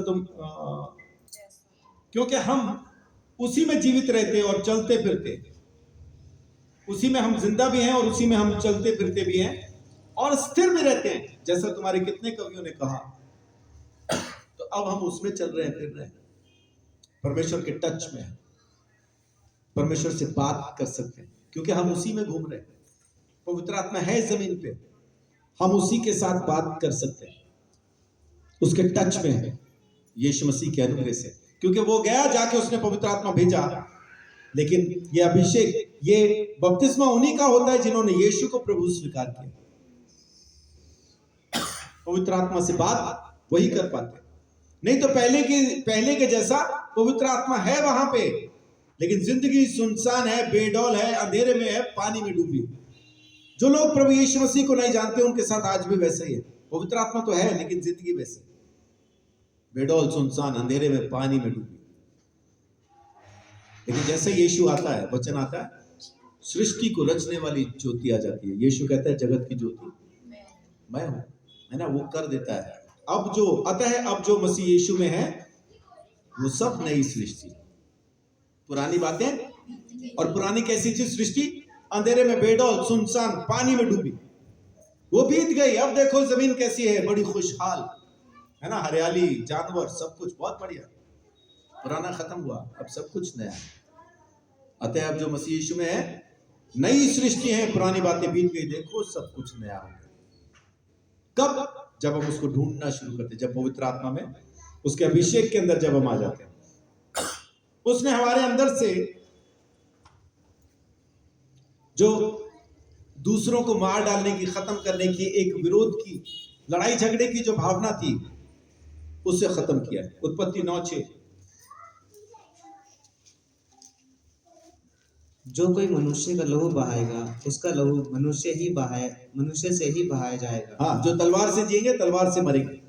A: क्योंकि हम उसी में जीवित रहते और चलते फिरते, उसी में हम जिंदा भी हैं और उसी में हम चलते फिरते भी हैं और स्थिर भी रहते हैं, जैसा तुम्हारे कितने कवियों ने कहा। तो अब हम उसमें चल रहे हैं, फिर रहे हैं, परमेश्वर के टच में हैं, परमेश्वर से बात कर सकते हैं, क्योंकि हम उसी में घूम रहे हैं। पवित्र आत्मा है जमीन पे, हम उसी के साथ बात कर सकते हैं, उसके टच में है, यीशु मसीह के अनुग्रह से। क्योंकि वो गया, जाके उसने पवित्र आत्मा भेजा, लेकिन ये अभिषेक, ये बपतिस्मा उन्हीं का होता है जिन्होंने यीशु को प्रभु स्वीकार किया। पवित्र आत्मा से बात वही कर पाते, नहीं तो पहले के जैसा पवित्र आत्मा है वहां पे, लेकिन जिंदगी सुनसान है, बेडौल है, अंधेरे में है, पानी में डूबी। जो लोग प्रभु यीशु मसीह को नहीं जानते उनके साथ आज भी वैसे ही है। पवित्र आत्मा तो है, लेकिन जिंदगी वैसे, बेडौल, सुनसान, अंधेरे में, पानी में डूबी। लेकिन जैसे यीशु आता है, वचन आता है, सृष्टि को रचने वाली ज्योति आ जाती है। यीशु कहता है जगत की ज्योति मैं हूं, है ना, वो कर देता है। अब जो मसीह यीशु में है वो सब नई सृष्टि, पुरानी बातें, और पुरानी कैसी थी सृष्टि? अंधेरे में बेडौल, सुनसान, पानी में डूबी, वो बीत गई। अब देखो जमीन कैसी है, बड़ी खुशहाल, है ना, हरियाली, जानवर, सब कुछ बहुत बढ़िया। पुराना खत्म हुआ, अब सब कुछ नया। अतः अब जो मसीह यीशु में है नई सृष्टि है, पुरानी बातें बीत गई, देखो सब कुछ नया हो गया। कब? जब हम उसको ढूंढना शुरू करते, जब पवित्र आत्मा में, उसके अभिषेक के अंदर जब हम आ जाते हैं। उसने हमारे अंदर से जो दूसरों को मार डालने की, खत्म करने की, एक विरोध की, लड़ाई झगड़े की जो भावना थी, उसे खत्म किया है। उत्पत्ति 9:6।
B: जो कोई मनुष्य का लहू बहाएगा, उसका लहू मनुष्य से ही बहाया जाएगा।
A: हाँ, जो तलवार से जिएंगे तलवार से मरेंगे।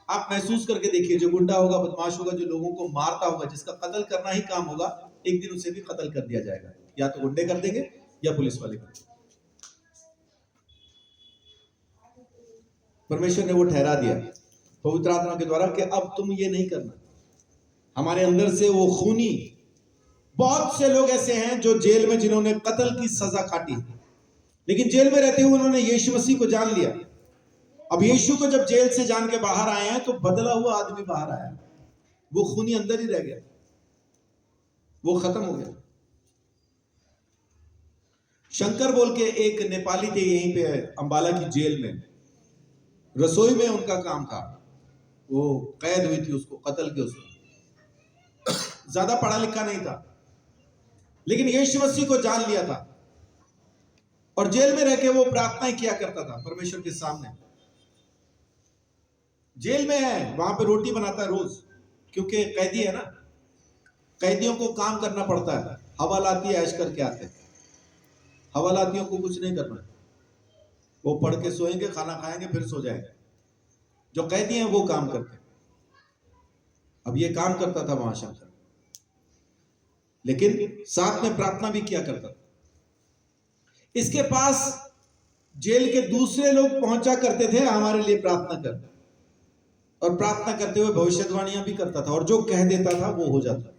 A: आप महसूस करके देखिए, जो गुंडा होगा, बदमाश होगा, जो लोगों को मारता होगा, जिसका कत्ल करना ही काम होगा, एक दिन उसे भी कत्ल कर दिया जाएगा। या तो गुंडे कर देंगे या पुलिस वाले कर देंगे। परमेश्वर ने वो ठहरा दिया पवित्र आत्मा के द्वारा कि अब तुम ये नहीं करना। हमारे अंदर से वो खूनी, बहुत से लोग ऐसे हैं जो जेल में, जिन्होंने कत्ल की सजा काटी, लेकिन जेल में रहते हुए उन्होंने यीशु मसीह को जान लिया। अब यीशु को जब जेल से जान के बाहर आए हैं, तो बदला हुआ आदमी बाहर आया, वो खूनी अंदर ही रह गया, वो खत्म हो गया। शंकर बोल के एक नेपाली थे यहीं पे अंबाला की जेल में, रसोई में उनका काम था, वो कैद हुई थी, उसको कत्ल किया। उसको ज्यादा पढ़ा लिखा नहीं था, लेकिन यीशु मसीह को जान लिया था और जेल में रह के वो प्रार्थनाएं किया करता था परमेश्वर के सामने। जेल में है, वहां पे रोटी बनाता है रोज, क्योंकि कैदी है ना, कैदियों को काम करना पड़ता है। हवालाती ऐश करके आते हैं, हवालातियों को कुछ नहीं करना है, वो पढ़ के सोएंगे, खाना खाएंगे, फिर सो जाएंगे। जो कैदी हैं वो काम करते हैं। अब ये काम करता था वहां शंकर, लेकिन साथ में प्रार्थना भी किया करता था। इसके पास जेल के दूसरे लोग पहुंचा करते थे, हमारे लिए प्रार्थना कर, और प्रार्थना करते हुए भविष्यवाणियां भी करता था, और जो कह देता था वो हो जाता।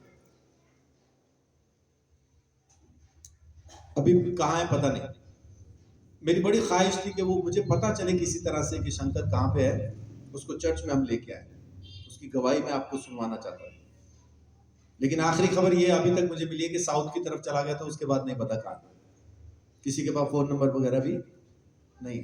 A: अभी कहां है पता नहीं। मेरी बड़ी ख्वाहिश थी कि वो मुझे पता चले किसी तरह से कि शंकर कहां पे है, उसको चर्च में हम लेके आए, उसकी गवाही मैं आपको सुनवाना चाहता हूं। लेकिन आखिरी खबर ये अभी तक मुझे मिली है कि साउथ की तरफ चला गया था, उसके बाद नहीं पता कहां। किसी के पास फोन नंबर वगैरह भी नहीं।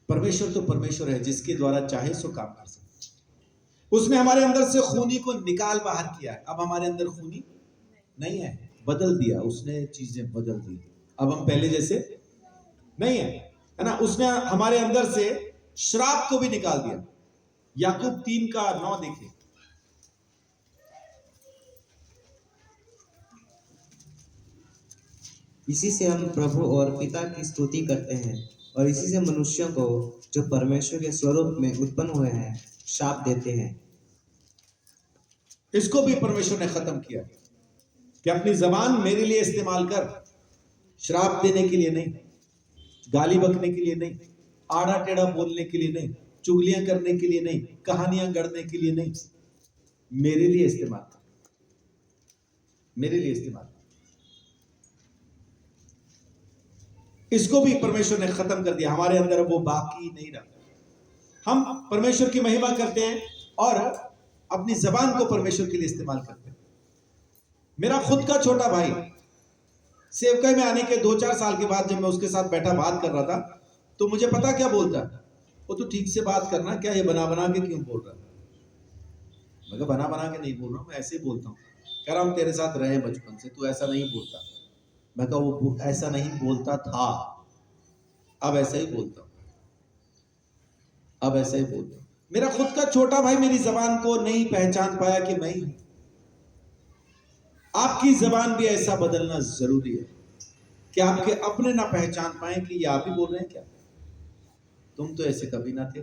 A: परमेश्वर तो परमेश्वर है, जिसके द्वारा चाहे सो काम कर सकते। उसने हमारे अंदर से खूनी को निकाल बाहर किया है। अब हमारे अंदर खूनी नहीं है, बदल दिया उसने, चीजें बदल दी। अब हम पहले जैसे नहीं है ना। उसने हमारे अंदर से श्राप को भी निकाल दिया। याकूब 3:9 देखिए।
B: इसी से हम प्रभु और पिता की स्तुति करते हैं और इसी से मनुष्यों को जो परमेश्वर के स्वरूप में उत्पन्न हुए हैं शाप देते हैं।
A: इसको भी परमेश्वर ने खत्म किया कि अपनी जबान मेरे लिए इस्तेमाल कर, श्राप देने के लिए नहीं, गाली बकने के लिए नहीं, आड़ा टेढ़ा बोलने के लिए नहीं, चुगलियां करने के लिए नहीं, कहानियां गढ़ने के लिए नहीं, मेरे लिए इस्तेमाल कर, मेरे लिए इस्तेमाल। इसको भी परमेश्वर ने खत्म कर दिया। हमारे अंदर वो बाकी नहीं रहा। हम परमेश्वर की महिमा करते हैं और अपनी जबान को परमेश्वर के लिए इस्तेमाल करते हैं। मेरा खुद का छोटा भाई सेवकाई में आने के 2-4 साल के बाद जब मैं उसके साथ बैठा बात कर रहा था तो मुझे पता क्या बोलता है, वो तो ठीक से बात करना, क्या ये बना बना के क्यों बोल रहा है। मैं कहा बना बना के नहीं बोल रहा हूँ, मैं ऐसे ही बोलता हूँ। कह रहा हम तेरे साथ रहे बचपन से, तू ऐसा नहीं बोलता। मैं कहा वो ऐसा नहीं बोलता था, अब ऐसा ही बोलता हूँ, अब ऐसा ही बोलता हूँ। मेरा खुद का छोटा भाई मेरी जबान को नहीं पहचान पाया कि मैं ही हूं। आपकी जबान भी ऐसा बदलना जरूरी है कि आपके अपने ना पहचान पाए कि ये आप ही बोल रहे हैं क्या, तुम तो ऐसे कभी ना थे।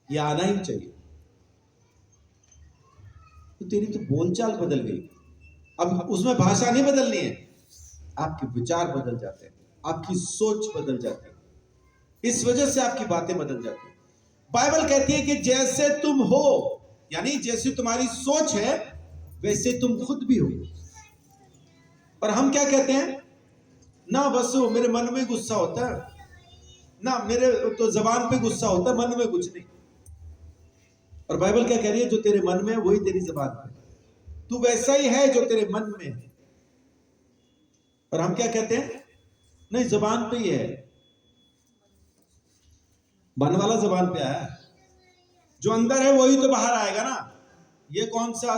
A: ये आना ही चाहिए। तो तेरी तो बोलचाल बदल गई। अब उसमें भाषा नहीं बदलनी है, आपके विचार बदल जाते हैं, आपकी सोच बदल जाती है, इस वजह से आपकी बातें बदल जाती है। बाइबल कहती है कि जैसे तुम हो, यानी जैसी तुम्हारी सोच है वैसे तुम खुद भी हो। पर हम क्या कहते हैं, ना बस वो मेरे मन में गुस्सा होता है, ना मेरे तो जबान पे गुस्सा होता है, मन में कुछ नहीं। और बाइबल क्या कह रही है, जो तेरे मन में है वही तेरी जबान पे, तू वैसा ही है जो तेरे मन में है। और हम क्या कहते हैं, नहीं जबान पे ही है, मन वाला जबान पे आया है, जो अंदर है वही तो बाहर आएगा ना। ये कौन सा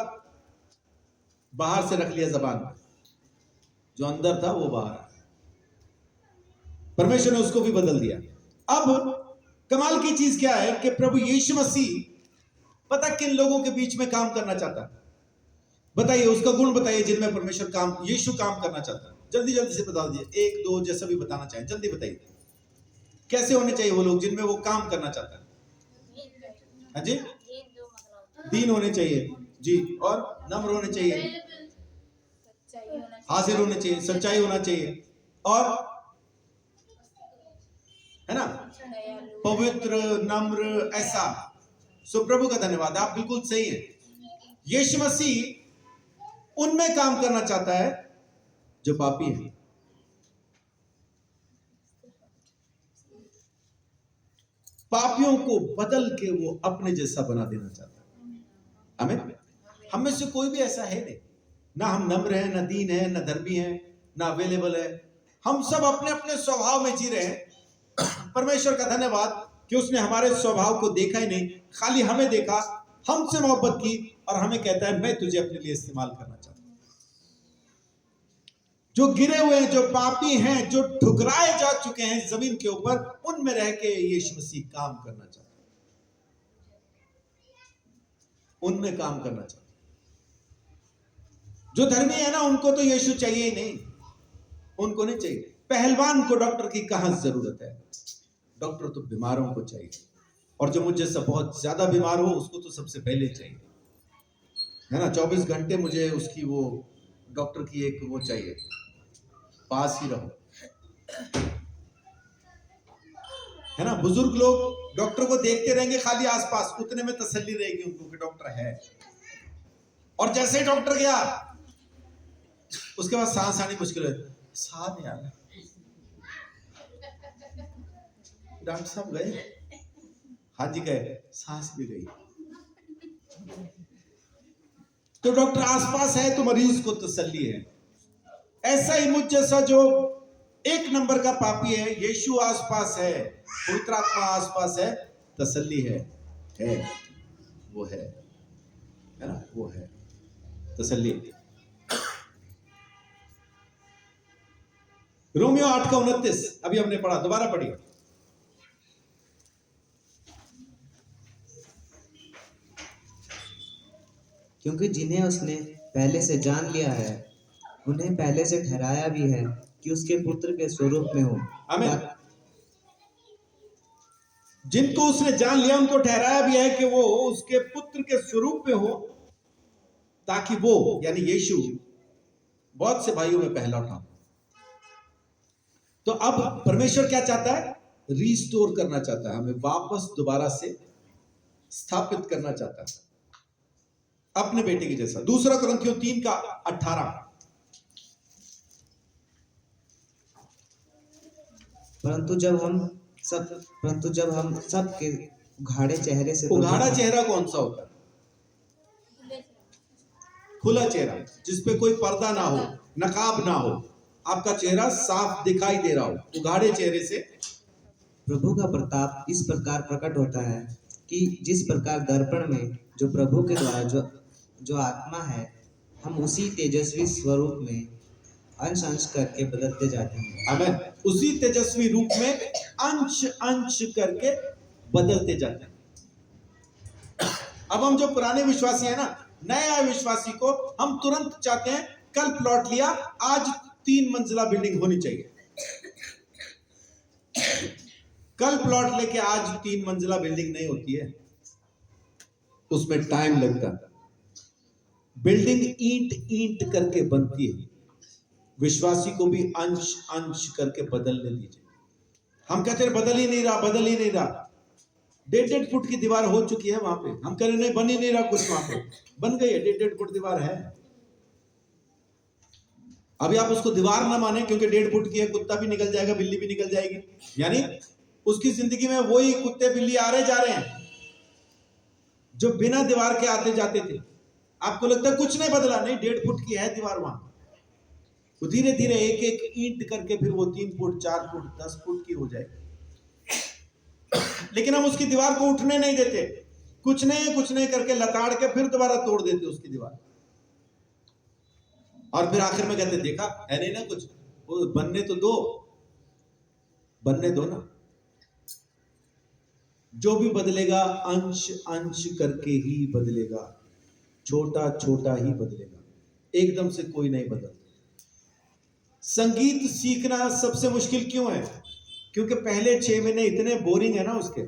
A: बाहर से रख लिया जबान पे, जो अंदर था वो बाहर आया। परमेश्वर ने उसको भी बदल दिया। अब कमाल की चीज क्या है कि प्रभु यीशु मसीह पता किन लोगों के बीच में काम करना चाहता है, बताइए उसका गुण बताइए जिनमें परमेश्वर काम, यीशु काम करना चाहता है। जल्दी जल्दी से बता दीजिए, 1-2 जैसा भी बताना चाहें जल्दी बताइए। कैसे होने चाहिए वो लोग जिनमें वो काम करना चाहता है? हाँ जी, दीन होने चाहिए जी, और नम्र होने चाहिए, हाजिर होने चाहिए, सच्चाई होना चाहिए, और है ना पवित्र नम्र, ऐसा। सो प्रभु का धन्यवाद, आप बिल्कुल सही है। यीशु मसीह उनमें काम करना चाहता है जो पापी है। पापियों को बदल के वो अपने जैसा बना देना चाहता है। हमें हम में से कोई भी ऐसा है नहीं, ना हम नम्र हैं, ना दीन है, ना धर्मी है, ना अवेलेबल है। हम सब अपने अपने स्वभाव में जी रहे हैं। परमेश्वर का धन्यवाद कि उसने हमारे स्वभाव को देखा ही नहीं, खाली हमें देखा, हमसे मोहब्बत की और हमें कहता है मैं तुझे अपने लिए इस्तेमाल करना चाहता हूं। जो गिरे हुए हैं, जो पापी हैं, जो ठुकराए जा चुके हैं जमीन के ऊपर, उनमें रह के यीशु मसीह काम करना चाहता है, उनमें काम करना चाहता है। जो धर्मी है ना, उनको तो यीशु चाहिए ही नहीं, उनको नहीं चाहिए। पहलवान को डॉक्टर की कहां जरूरत है, डॉक्टर तो बीमारों को चाहिए, और जो मुझ जैसा बहुत ज्यादा बीमार हो उसको तो सबसे पहले चाहिए, है ना। 24 घंटे मुझे उसकी वो डॉक्टर की एक वो चाहिए, पास ही रहो, है ना। बुजुर्ग लोग डॉक्टर को देखते रहेंगे खाली आसपास, उतने में तसल्ली रहेगी उनको कि डॉक्टर है। और जैसे ही डॉक्टर गया उसके बाद सांस आनी मुश्किल है, सांस नहीं आ रहा, डॉक्टर साहब गए, हाजी गए, सांस भी गई। तो डॉक्टर आसपास है तो मरीज को तसल्ली है। ऐसा ही मुझ जैसा जो एक नंबर का पापी है, यीशु आसपास है, पवित्र आत्मा आसपास है, तसल्ली है, वो है ना, वो है तसल्ली। रोमियो 8:29 अभी हमने पढ़ा, दोबारा पढ़िए।
B: क्योंकि जिन्हें उसने पहले से जान लिया है उन्हें पहले से ठहराया भी है कि उसके पुत्र के स्वरूप में हो।
A: आमीन। जिनको उसने जान लिया उनको ठहराया भी है कि वो उसके पुत्र के स्वरूप में हो, ताकि वो यानी यीशु बहुत से भाइयों में पहला उठा। तो अब परमेश्वर क्या चाहता है? रिस्टोर करना चाहता है, हमें वापस दोबारा से स्थापित करना चाहता है अपने बेटे के जैसा। 2 कुरिन्थियों 3:18।
B: परंतु जब हम सब के उघाड़े चेहरे से
A: उघाड़ा चेहरा कौन सा होता है? खुला चेहरा, जिसपे कोई पर्दा ना हो, नकाब ना हो, आपका चेहरा साफ दिखाई दे रहा हो। उघाड़े चेहरे से
B: प्रभु का प्रताप इस प्रकार प्रकट होता है कि जिस प्रकार दर्पण में जो प्रभु के द्वारा जो आत्मा है, हम उसी तेजस्वी स्वरूप में अंश अंश करके बदलते जाते हैं।
A: आमीन। उसी तेजस्वी रूप में अंश अंश करके बदलते जाते हैं। अब हम जो पुराने विश्वासी हैं ना, नए आए विश्वासी को हम तुरंत चाहते हैं, कल प्लॉट लिया, आज 3 मंजिला बिल्डिंग होनी चाहिए। कल प्लॉट लेके आज 3 मंजिला बिल्डिंग नहीं होती है, उसमें टाइम लगता है। बिल्डिंग ईंट ईंट करके बनती है। विश्वासी को भी अंश अंश करके बदलने दीजिए। हम कहते हैं बदल ही नहीं रहा, बदल ही नहीं रहा। 1.5 फुट की दीवार हो चुकी है वहां पे, हम कह रहे नहीं बन ही नहीं रहा कुछ, वहां पे बन गई है, 1.5 फुट दीवार है। अभी आप उसको दीवार ना माने, क्योंकि 1.5 फुट की है, कुत्ता भी निकल जाएगा, बिल्ली भी निकल जाएगी, यानी उसकी जिंदगी में वही कुत्ते बिल्ली आ रहे जा रहे हैं जो बिना दीवार के आते जाते थे। आपको लगता है कुछ नहीं बदला, नहीं, 1.5 फुट की है दीवार वहां। तो धीरे धीरे एक एक ईंट करके फिर वो 3 फुट, 4 फुट, 10 फुट की हो जाएगी। लेकिन हम उसकी दीवार को उठने नहीं देते, कुछ नहीं करके लताड़ के फिर दोबारा तोड़ देते उसकी दीवार, और फिर आखिर में कहते देखा है नहीं ना कुछ, वो बनने तो दो, बनने दो ना। जो भी बदलेगा अंश अंश करके ही बदलेगा, छोटा छोटा ही बदलेगा, एकदम से कोई नहीं बदलता। संगीत सीखना सबसे मुश्किल क्यों है? क्योंकि पहले 6 महीने इतने बोरिंग है ना उसके,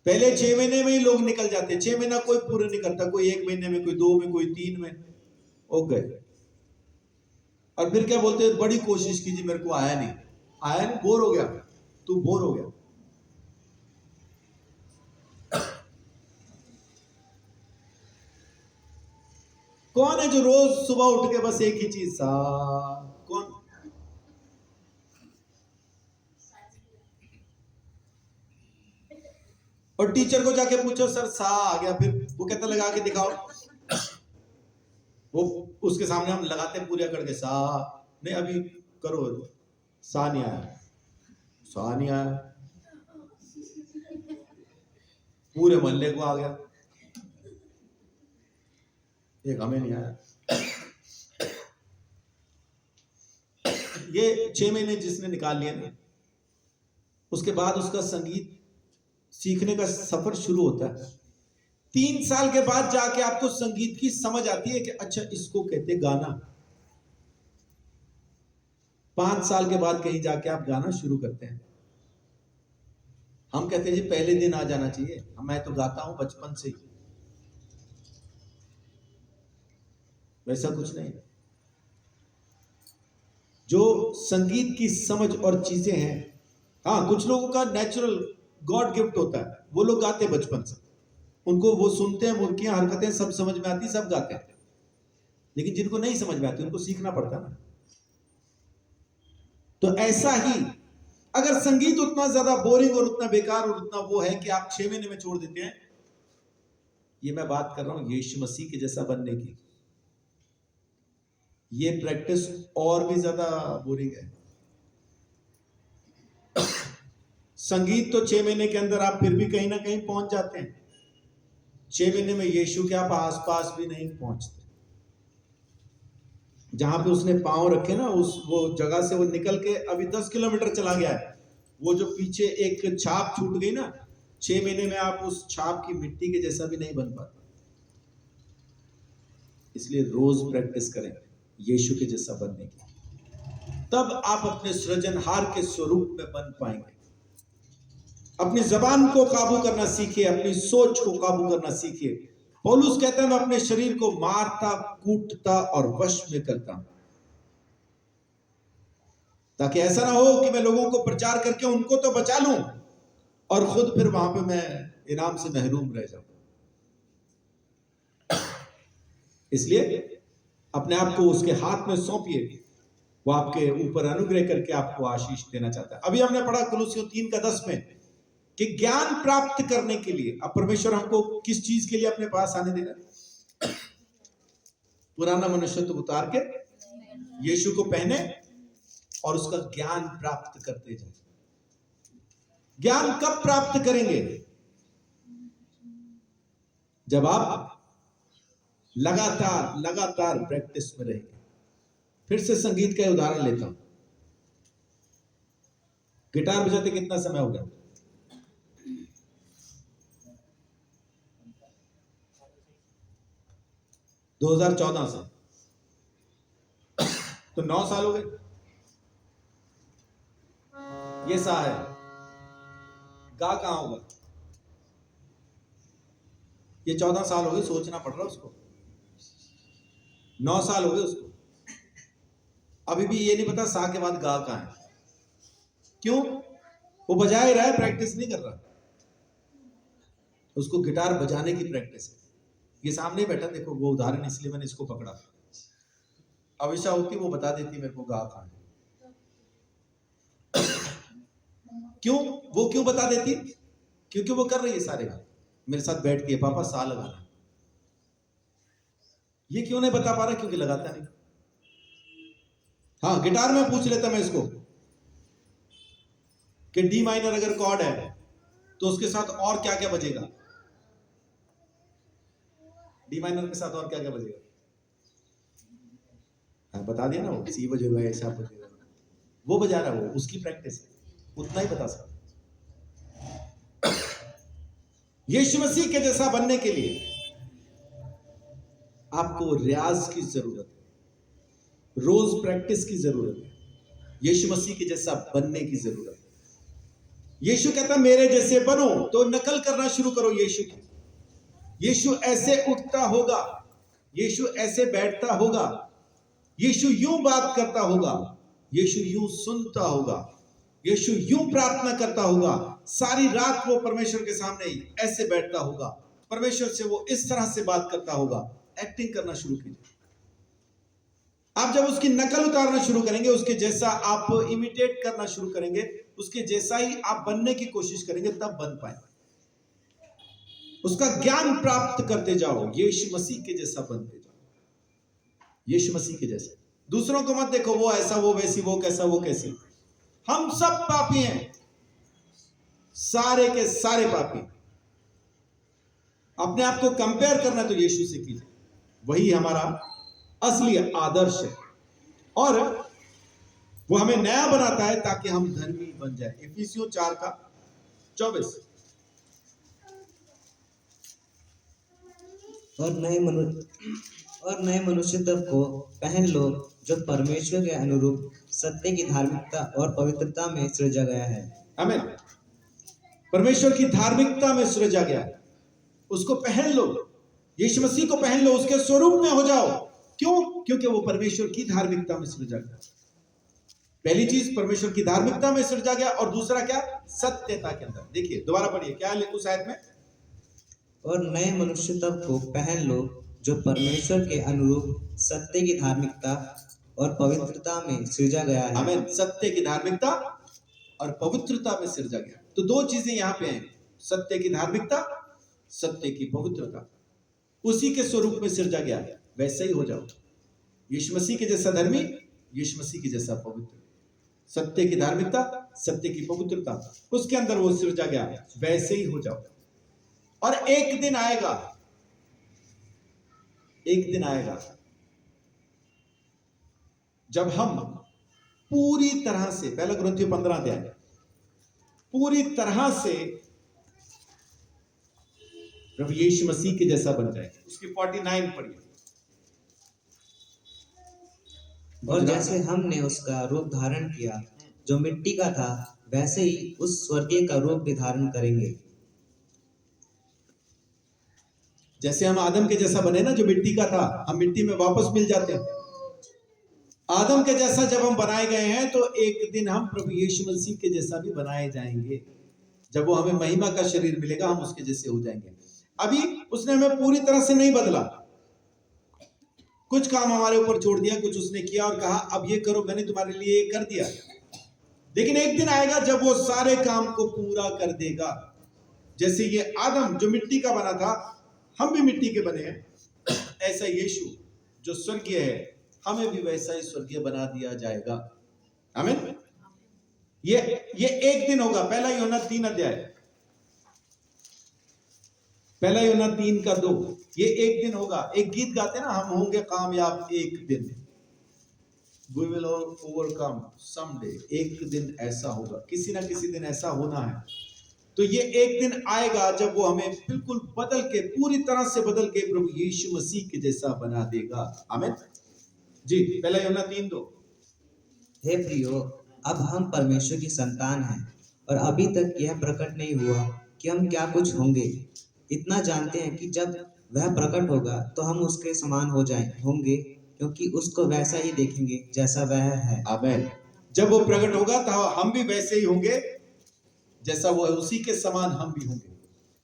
A: पहले 6 महीने में ही लोग निकल जाते। 6 महीना कोई पूरे नहीं करता, कोई 1 महीने में, कोई 2 में, कोई 3 में हो गए। और फिर क्या बोलते हैं, बड़ी कोशिश कीजिए, मेरे को आया नहीं, बोर हो गया, तू बोर हो गया। कौन है जो रोज सुबह उठ के बस एक ही चीज सा, कौन? और टीचर को जाके पूछो सर सा आ गया, फिर वो कहता लगा के दिखाओ, वो उसके सामने हम लगाते पूरा करके सा, नहीं अभी करो, सा नहीं आया, सा नहीं आया, पूरे मोहल्ले को आ गया, एक हमें नहीं आया। ये 6 महीने जिसने निकाल लिए ना, उसके बाद उसका संगीत सीखने का सफर शुरू होता है। 3 साल के बाद जाके आपको संगीत की समझ आती है कि अच्छा इसको कहते गाना। 5 साल के बाद कहीं जाके आप गाना शुरू करते हैं। हम कहते हैं जी पहले दिन आ जाना चाहिए, मैं तो गाता हूं बचपन से ही। वैसा कुछ नहीं। जो संगीत की समझ और चीजें हैं, हाँ कुछ लोगों का नेचुरल गॉड गिफ्ट होता है, वो लोग गाते हैं बचपन से, उनको वो सुनते हैं, मुर्कियां हरकतें सब समझ में आती, सब गाते हैं। लेकिन जिनको नहीं समझ में आती उनको सीखना पड़ता है ना। तो ऐसा ही अगर संगीत उतना ज्यादा बोरिंग और उतना बेकार और उतना वो है कि आप 6 महीने में छोड़ देते हैं, ये मैं बात कर रहा हूं यीशु मसीह के जैसा बनने की। ये प्रैक्टिस और भी ज्यादा बोरिंग है। संगीत तो 6 महीने के अंदर आप फिर भी कहीं ना कहीं पहुंच जाते हैं। 6 महीने में यीशु के आप आसपास भी नहीं पहुंचते। जहां पे उसने पांव रखे ना, उस वो जगह से वो निकल के अभी 10 किलोमीटर चला गया है। वो जो पीछे एक छाप छूट गई ना, 6 महीने में आप उस छाप की मिट्टी के जैसा भी नहीं बन पाते। इसलिए रोज प्रैक्टिस करें यीशु के जैसा बनने की, तब आप अपने सृजनहार के स्वरूप में बन पाएंगे। अपनी जबान को काबू करना सीखिए, अपनी सोच को काबू करना सीखिए। पौलुस कहता है मैं अपने शरीर को मारता, कूटता और वश में करता हूं, ताकि ऐसा ना हो कि मैं लोगों को प्रचार करके उनको तो बचा लूं और खुद फिर वहां पे मैं इनाम से महरूम रह जाऊं। इसलिए अपने आप को उसके हाथ में सौंपिए, वो आपके ऊपर अनुग्रह करके आपको आशीष देना चाहता है। अभी हमने पढ़ा कुलुस्सियों 3:10 में कि ज्ञान प्राप्त करने के लिए अब परमेश्वर हमको किस चीज के लिए अपने पास आने दे रहा है? पुराना मनुष्यत्व उतार के यीशु को पहने और उसका ज्ञान प्राप्त करते जाए। ज्ञान कब प्राप्त करेंगे? जब आप लगातार लगातार प्रैक्टिस में रहेंगे। फिर से संगीत का उदाहरण लेता हूं। गिटार बजाते कितना समय हो गया? – 2014 से, तो 9 साल हो गए। ये सा है, गा कहां होगा? ये 14 साल हो गए, सोचना पड़ रहा उसको। 9 साल हो गए उसको, अभी भी ये नहीं पता सा के बाद गा कहां है। क्यों? वो बजा ही रहा है, प्रैक्टिस नहीं कर रहा। उसको गिटार बजाने की प्रैक्टिस है। ये सामने बैठा, देखो वो उदाहरण, इसलिए मैंने इसको पकड़ा। अविशा होती वो बता देती मेरे को गा कहां है। क्यों? वो क्यों बता देती? क्योंकि वो कर रही है सारे काम मेरे साथ बैठ के, पापा सा लगाना। ये क्यों नहीं बता पा रहा? क्योंकि लगाता नहीं। हाँ, गिटार में पूछ लेता मैं इसको कि डी माइनर अगर कॉर्ड है तो उसके साथ और क्या क्या बजेगा? डी माइनर के साथ और क्या क्या बजेगा? हाँ, बता दिया ना, वो सी बजेगा, ऐसा बजेगा। वो बजा रहा है, वो उसकी प्रैक्टिस है, उतना ही बता सकता। यीशु मसीह के जैसा बनने के लिए आपको रियाज की जरूरत है, रोज प्रैक्टिस की जरूरत है, यीशु मसीह के जैसा बनने की जरूरत है। यीशु कहता मेरे जैसे बनो, तो नकल करना शुरू करो यीशु की। यीशु ऐसे उठता होगा, यीशु ऐसे बैठता होगा, यीशु यूं बात करता होगा, यीशु यूं सुनता होगा, यीशु यूं प्रार्थना करता होगा। सारी रात वो परमेश्वर के सामने ऐसे बैठता होगा, परमेश्वर से वो इस तरह से बात करता होगा। एक्टिंग करना शुरू कीजिए। आप जब उसकी नकल उतारना शुरू करेंगे, उसके जैसा आप इमिटेट करना शुरू करेंगे, उसके जैसा ही आप बनने की कोशिश करेंगे, तब बन पाएंगे। उसका ज्ञान प्राप्त करते जाओ, यीशु मसीह के जैसा बनते जाओ, यीशु मसीह के जैसा। दूसरों को मत देखो, वो ऐसा, वो वैसी, वो कैसा, वो कैसी। हम सब पापी हैं, सारे के सारे पापी। अपने आप को कंपेयर करना तो यीशु से कीजिए, वही हमारा असली आदर्श है, और वो हमें नया बनाता है ताकि हम धर्मी बन जाए। इफिसियों 4:24।
B: और नए मनुष्यत्व को पहन लो, जो परमेश्वर के अनुरूप सत्य की धार्मिकता और पवित्रता में सृजा गया है।
A: आमीन। परमेश्वर की धार्मिकता में सृजा गया है, उसको पहन लो। यीशु मसीह को पहन लो, उसके स्वरूप में हो जाओ। क्यों? क्योंकि वो परमेश्वर की धार्मिकता में सृजा गया। पहली चीज परमेश्वर की धार्मिकता में सृजा गया, और दूसरा क्या? सत्यता के अंदर। देखिए, दोबारा पढ़िए, क्या है उस आयत में?
B: और नए मनुष्यत्व को पहन लो, जो परमेश्वर के अनुरूप सत्य की धार्मिकता और पवित्रता में सृजा गया है।
A: आमीन। सत्य की धार्मिकता और पवित्रता में सृजा गया। तो दो चीजें यहां पे हैं, सत्य की धार्मिकता, सत्य की पवित्रता। उसी के स्वरूप में सृजा गया है, वैसे ही हो जाओ। यीशु मसीह के जैसा धर्मी, यीशु मसीह के जैसा पवित्र, सत्य की धार्मिकता, सत्य की पवित्रता, उसके अंदर वो सृजा गया, वैसे ही हो जाओ। और एक दिन आएगा, एक दिन आएगा जब हम पूरी तरह से, पहला कुरिन्थियों 15 अध्याय, पूरी तरह से प्रभु यीशु मसीह के जैसा बन जाएगा। उसकी 49 पढ़िए।
B: और जैसे हमने उसका रूप धारण किया जो मिट्टी का था, वैसे ही उस स्वर्गीय का रूप भी धारण करेंगे।
A: जैसे हम आदम के जैसा बने ना, जो मिट्टी का था, हम मिट्टी में वापस मिल जाते हैं। आदम के जैसा जब हम बनाए गए हैं, तो एक दिन हम प्रभु यीशु मसीह के जैसा भी बनाए जाएंगे। जब वो हमें महिमा का शरीर मिलेगा, हम उसके जैसे हो जाएंगे। अभी उसने हमें पूरी तरह से नहीं बदला, कुछ काम हमारे ऊपर छोड़ दिया, कुछ उसने किया और कहा अब ये करो, मैंने तुम्हारे लिए ये कर दिया। लेकिन एक दिन आएगा जब वो सारे काम को पूरा कर देगा। जैसे ये आदम जो मिट्टी का बना था, हम भी मिट्टी के बने हैं, ऐसा यीशु जो स्वर्गीय है, हमें भी वैसा ही स्वर्गीय बना दिया जाएगा। आमीन। ये एक दिन होगा। पहला यूहन्ना 3 अध्याय, पहला यूहन्ना 3:2, ये एक दिन होगा। एक गीत गाते ना, हम होंगे कामयाब एक दिन, we will overcome someday। एक दिन ऐसा होगा, किसी ना किसी दिन ऐसा होना है। तो ये एक दिन आएगा जब वो हमें बिल्कुल बदल के, पूरी तरह से बदल के प्रभु यीशु मसीह के जैसा बना देगा। आमीन जी। पहला यूहन्ना 3:2।
B: हे प्रियो, अब हम परमेश्वर की संतान हैं और अभी तक यह प्रकट नहीं हुआ कि हम क्या कुछ होंगे। इतना जानते हैं कि जब वह प्रकट होगा तो हम उसके समान होंगे, क्योंकि उसको वैसा ही देखेंगे जैसा वह है।
A: आमीन। जब वो प्रकट होगा तो हम भी वैसे ही होंगे जैसा वो है, उसी के समान हम भी होंगे।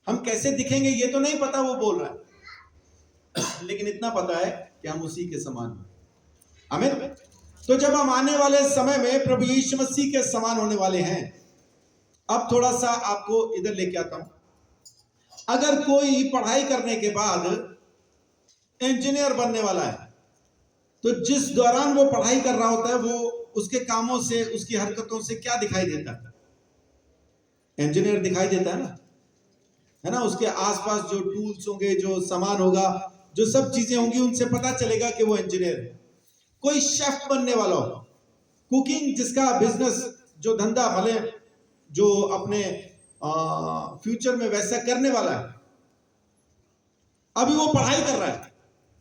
A: हम कैसे दिखेंगे ये तो नहीं पता, वो बोल रहा है, लेकिन इतना पता है कि हम उसी के समान हैं। आमीन। तो जब हम आने वाले समय में प्रभु यीशु मसीह के समान होने वाले हैं। अब थोड़ा सा आपको इधर लेके आता हूं। अगर कोई पढ़ाई करने के बाद इंजीनियर बनने वाला है, तो जिस दौरान वो पढ़ाई कर रहा होता है, वो उसके कामों से, उसकी हरकतों से क्या दिखाई देता है? इंजीनियर दिखाई देता है ना। उसके आसपास जो टूल्स होंगे, जो सामान होगा, जो सब चीजें होंगी, उनसे पता चलेगा कि वो इंजीनियर है। कोई शेफ बनने वाला हो, कुकिंग जिसका बिजनेस, जो धंधा भले जो अपने फ्यूचर में वैसा करने वाला है, अभी वो पढ़ाई कर रहा है,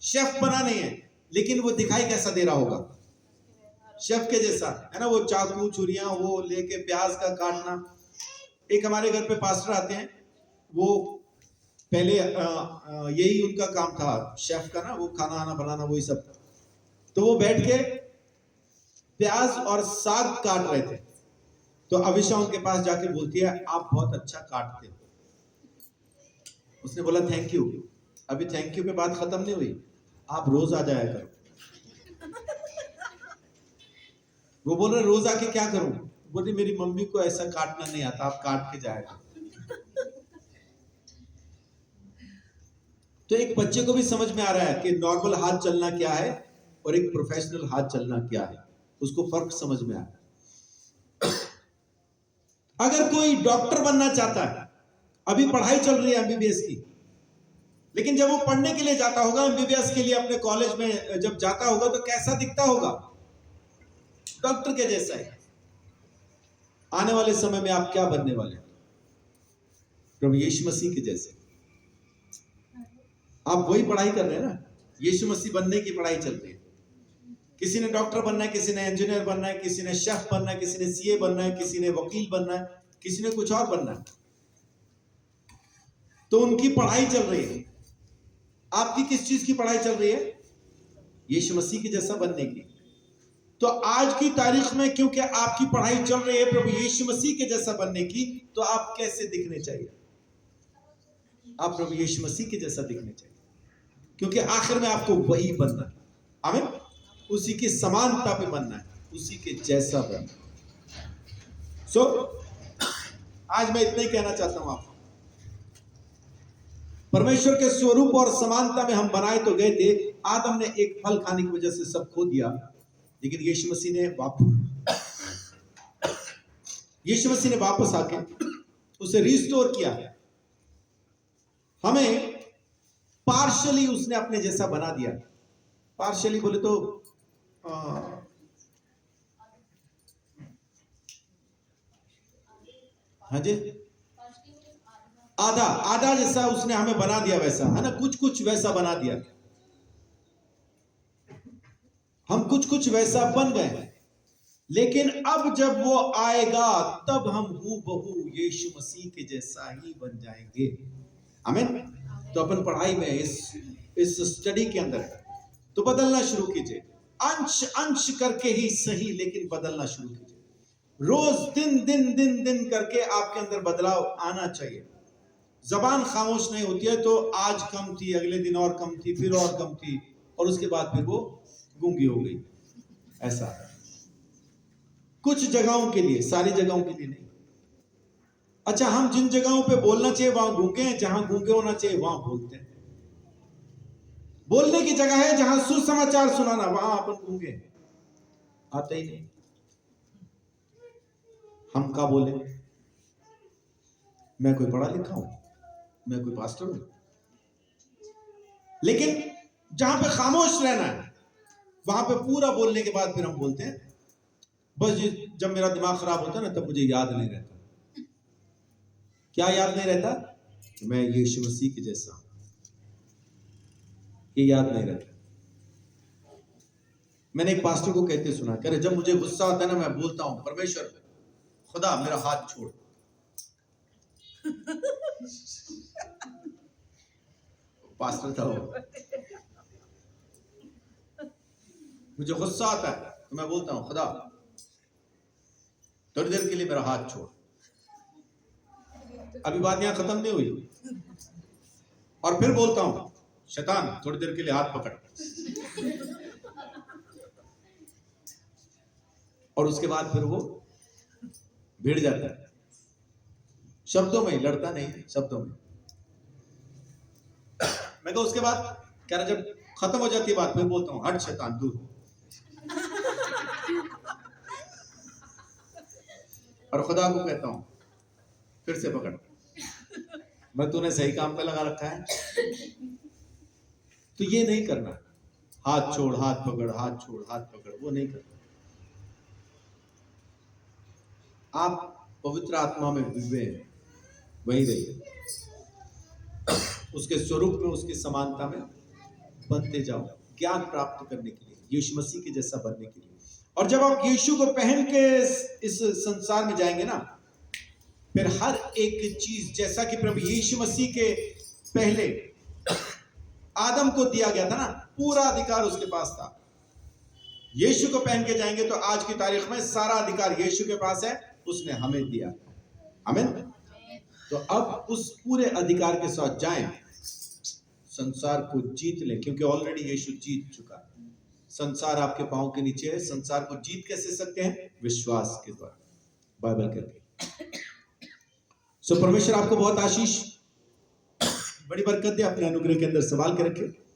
A: शेफ बना नहीं है, लेकिन वो दिखाई कैसा दे रहा होगा? शेफ के जैसा, है ना। वो चाकू छुरियां वो लेके प्याज का काटना। एक हमारे घर पे पास्टर आते हैं, वो पहले यही उनका काम था शेफ का ना, वो खाना आना बनाना वही सब। तो वो बैठ के प्याज और साग काट रहे थे, तो अविशा उनके पास जाके बोलती है, आप बहुत अच्छा काटते हो। उसने बोला थैंक यू। अभी थैंक यू पे बात खत्म नहीं हुई, आप रोज आ जाया करो। वो बोल रहे रोज आके क्या करूं? बोली मेरी मम्मी को ऐसा काटना नहीं आता, आप काट के जाया करो। तो एक बच्चे को भी समझ में आ रहा है कि नॉर्मल हाथ चलना क्या है और एक प्रोफेशनल हाथ चलना क्या है, उसको फर्क समझ में आ रहा है। अगर कोई डॉक्टर बनना चाहता है, अभी पढ़ाई चल रही है एमबीबीएस की, लेकिन जब वो पढ़ने के लिए जाता होगा एमबीबीएस के लिए, अपने कॉलेज में जब जाता होगा, तो कैसा दिखता होगा? डॉक्टर के जैसा ही। आने वाले समय में आप क्या बनने वाले हैं? प्रभु यीशु मसीह के जैसे। आप वही पढ़ाई कर रहे हैं ना, यीशु मसीह बनने की पढ़ाई चल रही है। किसी ने डॉक्टर बनना है, किसी ने इंजीनियर बनना है, किसी ने शेफ बनना है, किसी ने सीए बनना है, किसी ने वकील बनना है, किसी ने कुछ और बनना है। तो उनकी पढ़ाई चल रही है। आपकी किस चीज की पढ़ाई चल रही है? यीशु मसीह के जैसा बनने की। तो आज की तारीख में क्योंकि आपकी पढ़ाई चल रही है प्रभु यीशु मसीह के जैसा बनने की, तो आप कैसे दिखने चाहिए? आप प्रभु यीशु मसीह के जैसा दिखने चाहिए, क्योंकि आखिर में आपको वही बनना है। आमीन। उसी की समानता पे बनना है, उसी के जैसा बनना है। सो आज मैं इतना ही कहना चाहता हूं आपको, परमेश्वर के स्वरूप और समानता में हम बनाए तो गए थे, आदम ने एक फल खाने की वजह से सब खो दिया, लेकिन यीशु मसीह ने वापस आके उसे रिस्टोर किया। हमें पार्शली उसने अपने जैसा बना दिया। पार्शली बोले तो हाँ जी, आधा आधा जैसा उसने हमें बना दिया, वैसा है ना, कुछ कुछ वैसा बना दिया। हम कुछ कुछ वैसा बन गए, लेकिन अब जब वो आएगा तब हम हूबहू यीशु मसीह के जैसा ही बन जाएंगे। आमीन। तो अपन पढ़ाई में इस स्टडी के अंदर तो बदलना शुरू कीजिए, अंश अंश करके ही सही, लेकिन बदलना शुरू कीजिए। रोज दिन दिन दिन दिन करके आपके अंदर बदलाव आना चाहिए। जबान खामोश नहीं होती है तो आज कम थी, अगले दिन और कम थी, फिर और कम थी, और उसके बाद फिर वो गूंगी हो गई। ऐसा कुछ जगहों के लिए, सारी जगहों के लिए नहीं। अच्छा, हम जिन जगहों पे बोलना चाहिए वहां गूंगे हैं, जहां गूंगे होना चाहिए वहां बोलते हैं। बोलने की जगह है जहां सुसमाचार सुनाना, वहां अपन गूंगे, आते ही नहीं। हम क्या बोले? मैं कोई पढ़ा लिखा हूं, मैं कोई पास्टर हूं, लेकिन जहां पे खामोश रहना है वहां पे पूरा बोलने के बाद फिर हम बोलते हैं। बस जब मेरा दिमाग खराब होता है ना, तब मुझे याद नहीं रहता। क्या याद नहीं रहता? मैं यीशु मसीह के जैसा हूं, ये याद नहीं रहता। मैंने एक पास्टर को कहते सुना, कह रहे जब मुझे गुस्सा आता है ना, मैं बोलता हूं परमेश्वर खुदा मेरा हाथ छोड़। पास्टर था वो। मुझे गुस्सा आता है तो मैं बोलता हूं खुदा थोड़ी देर के लिए मेरा हाथ छोड़। अभी बात यहां खत्म नहीं हुई, और फिर बोलता हूं शैतान थोड़ी देर के लिए हाथ पकड़, और उसके बाद फिर वो भिड़ जाता है। शब्दों में, लड़ता नहीं, शब्दों में। मैं कहा उसके बाद कह रहा जब खत्म हो जाती है बात, फिर बोलता हूं हट शैतान दूर। और खुदा को कहता हूं फिर से पकड़, मैं तूने सही काम पे लगा रखा है। तो ये नहीं करना, हाथ छोड़ हाथ पकड़, हाथ छोड़ हाथ पकड़, वो नहीं करना। आप पवित्र आत्मा में डूबे हैं, वही रहिए, उसके स्वरूप में, उसकी समानता में बनते जाओ, ज्ञान प्राप्त करने के लिए, यीशु मसीह के जैसा बनने के लिए। और जब आप यीशु को पहन के इस संसार में जाएंगे ना, फिर हर एक चीज, जैसा कि प्रभु यीशु मसीह के पहले आदम को दिया गया था ना, पूरा अधिकार उसके पास था। यीशु को पहन के जाएंगे तो आज की तारीख में सारा अधिकार यीशु के पास है, उसने हमें दिया। आमीन। तो अब उस पूरे अधिकार के साथ जाएं, संसार को जीत लें, क्योंकि ऑलरेडी यीशु जीत चुका है। संसार आपके पांव के नीचे है। संसार को जीत कैसे सकते हैं? विश्वास के द्वारा, बाइबल करके। सो परमेश्वर आपको बहुत आशीष, बड़ी बरकत दे, अपने अनुग्रह के अंदर संभाल के रखे।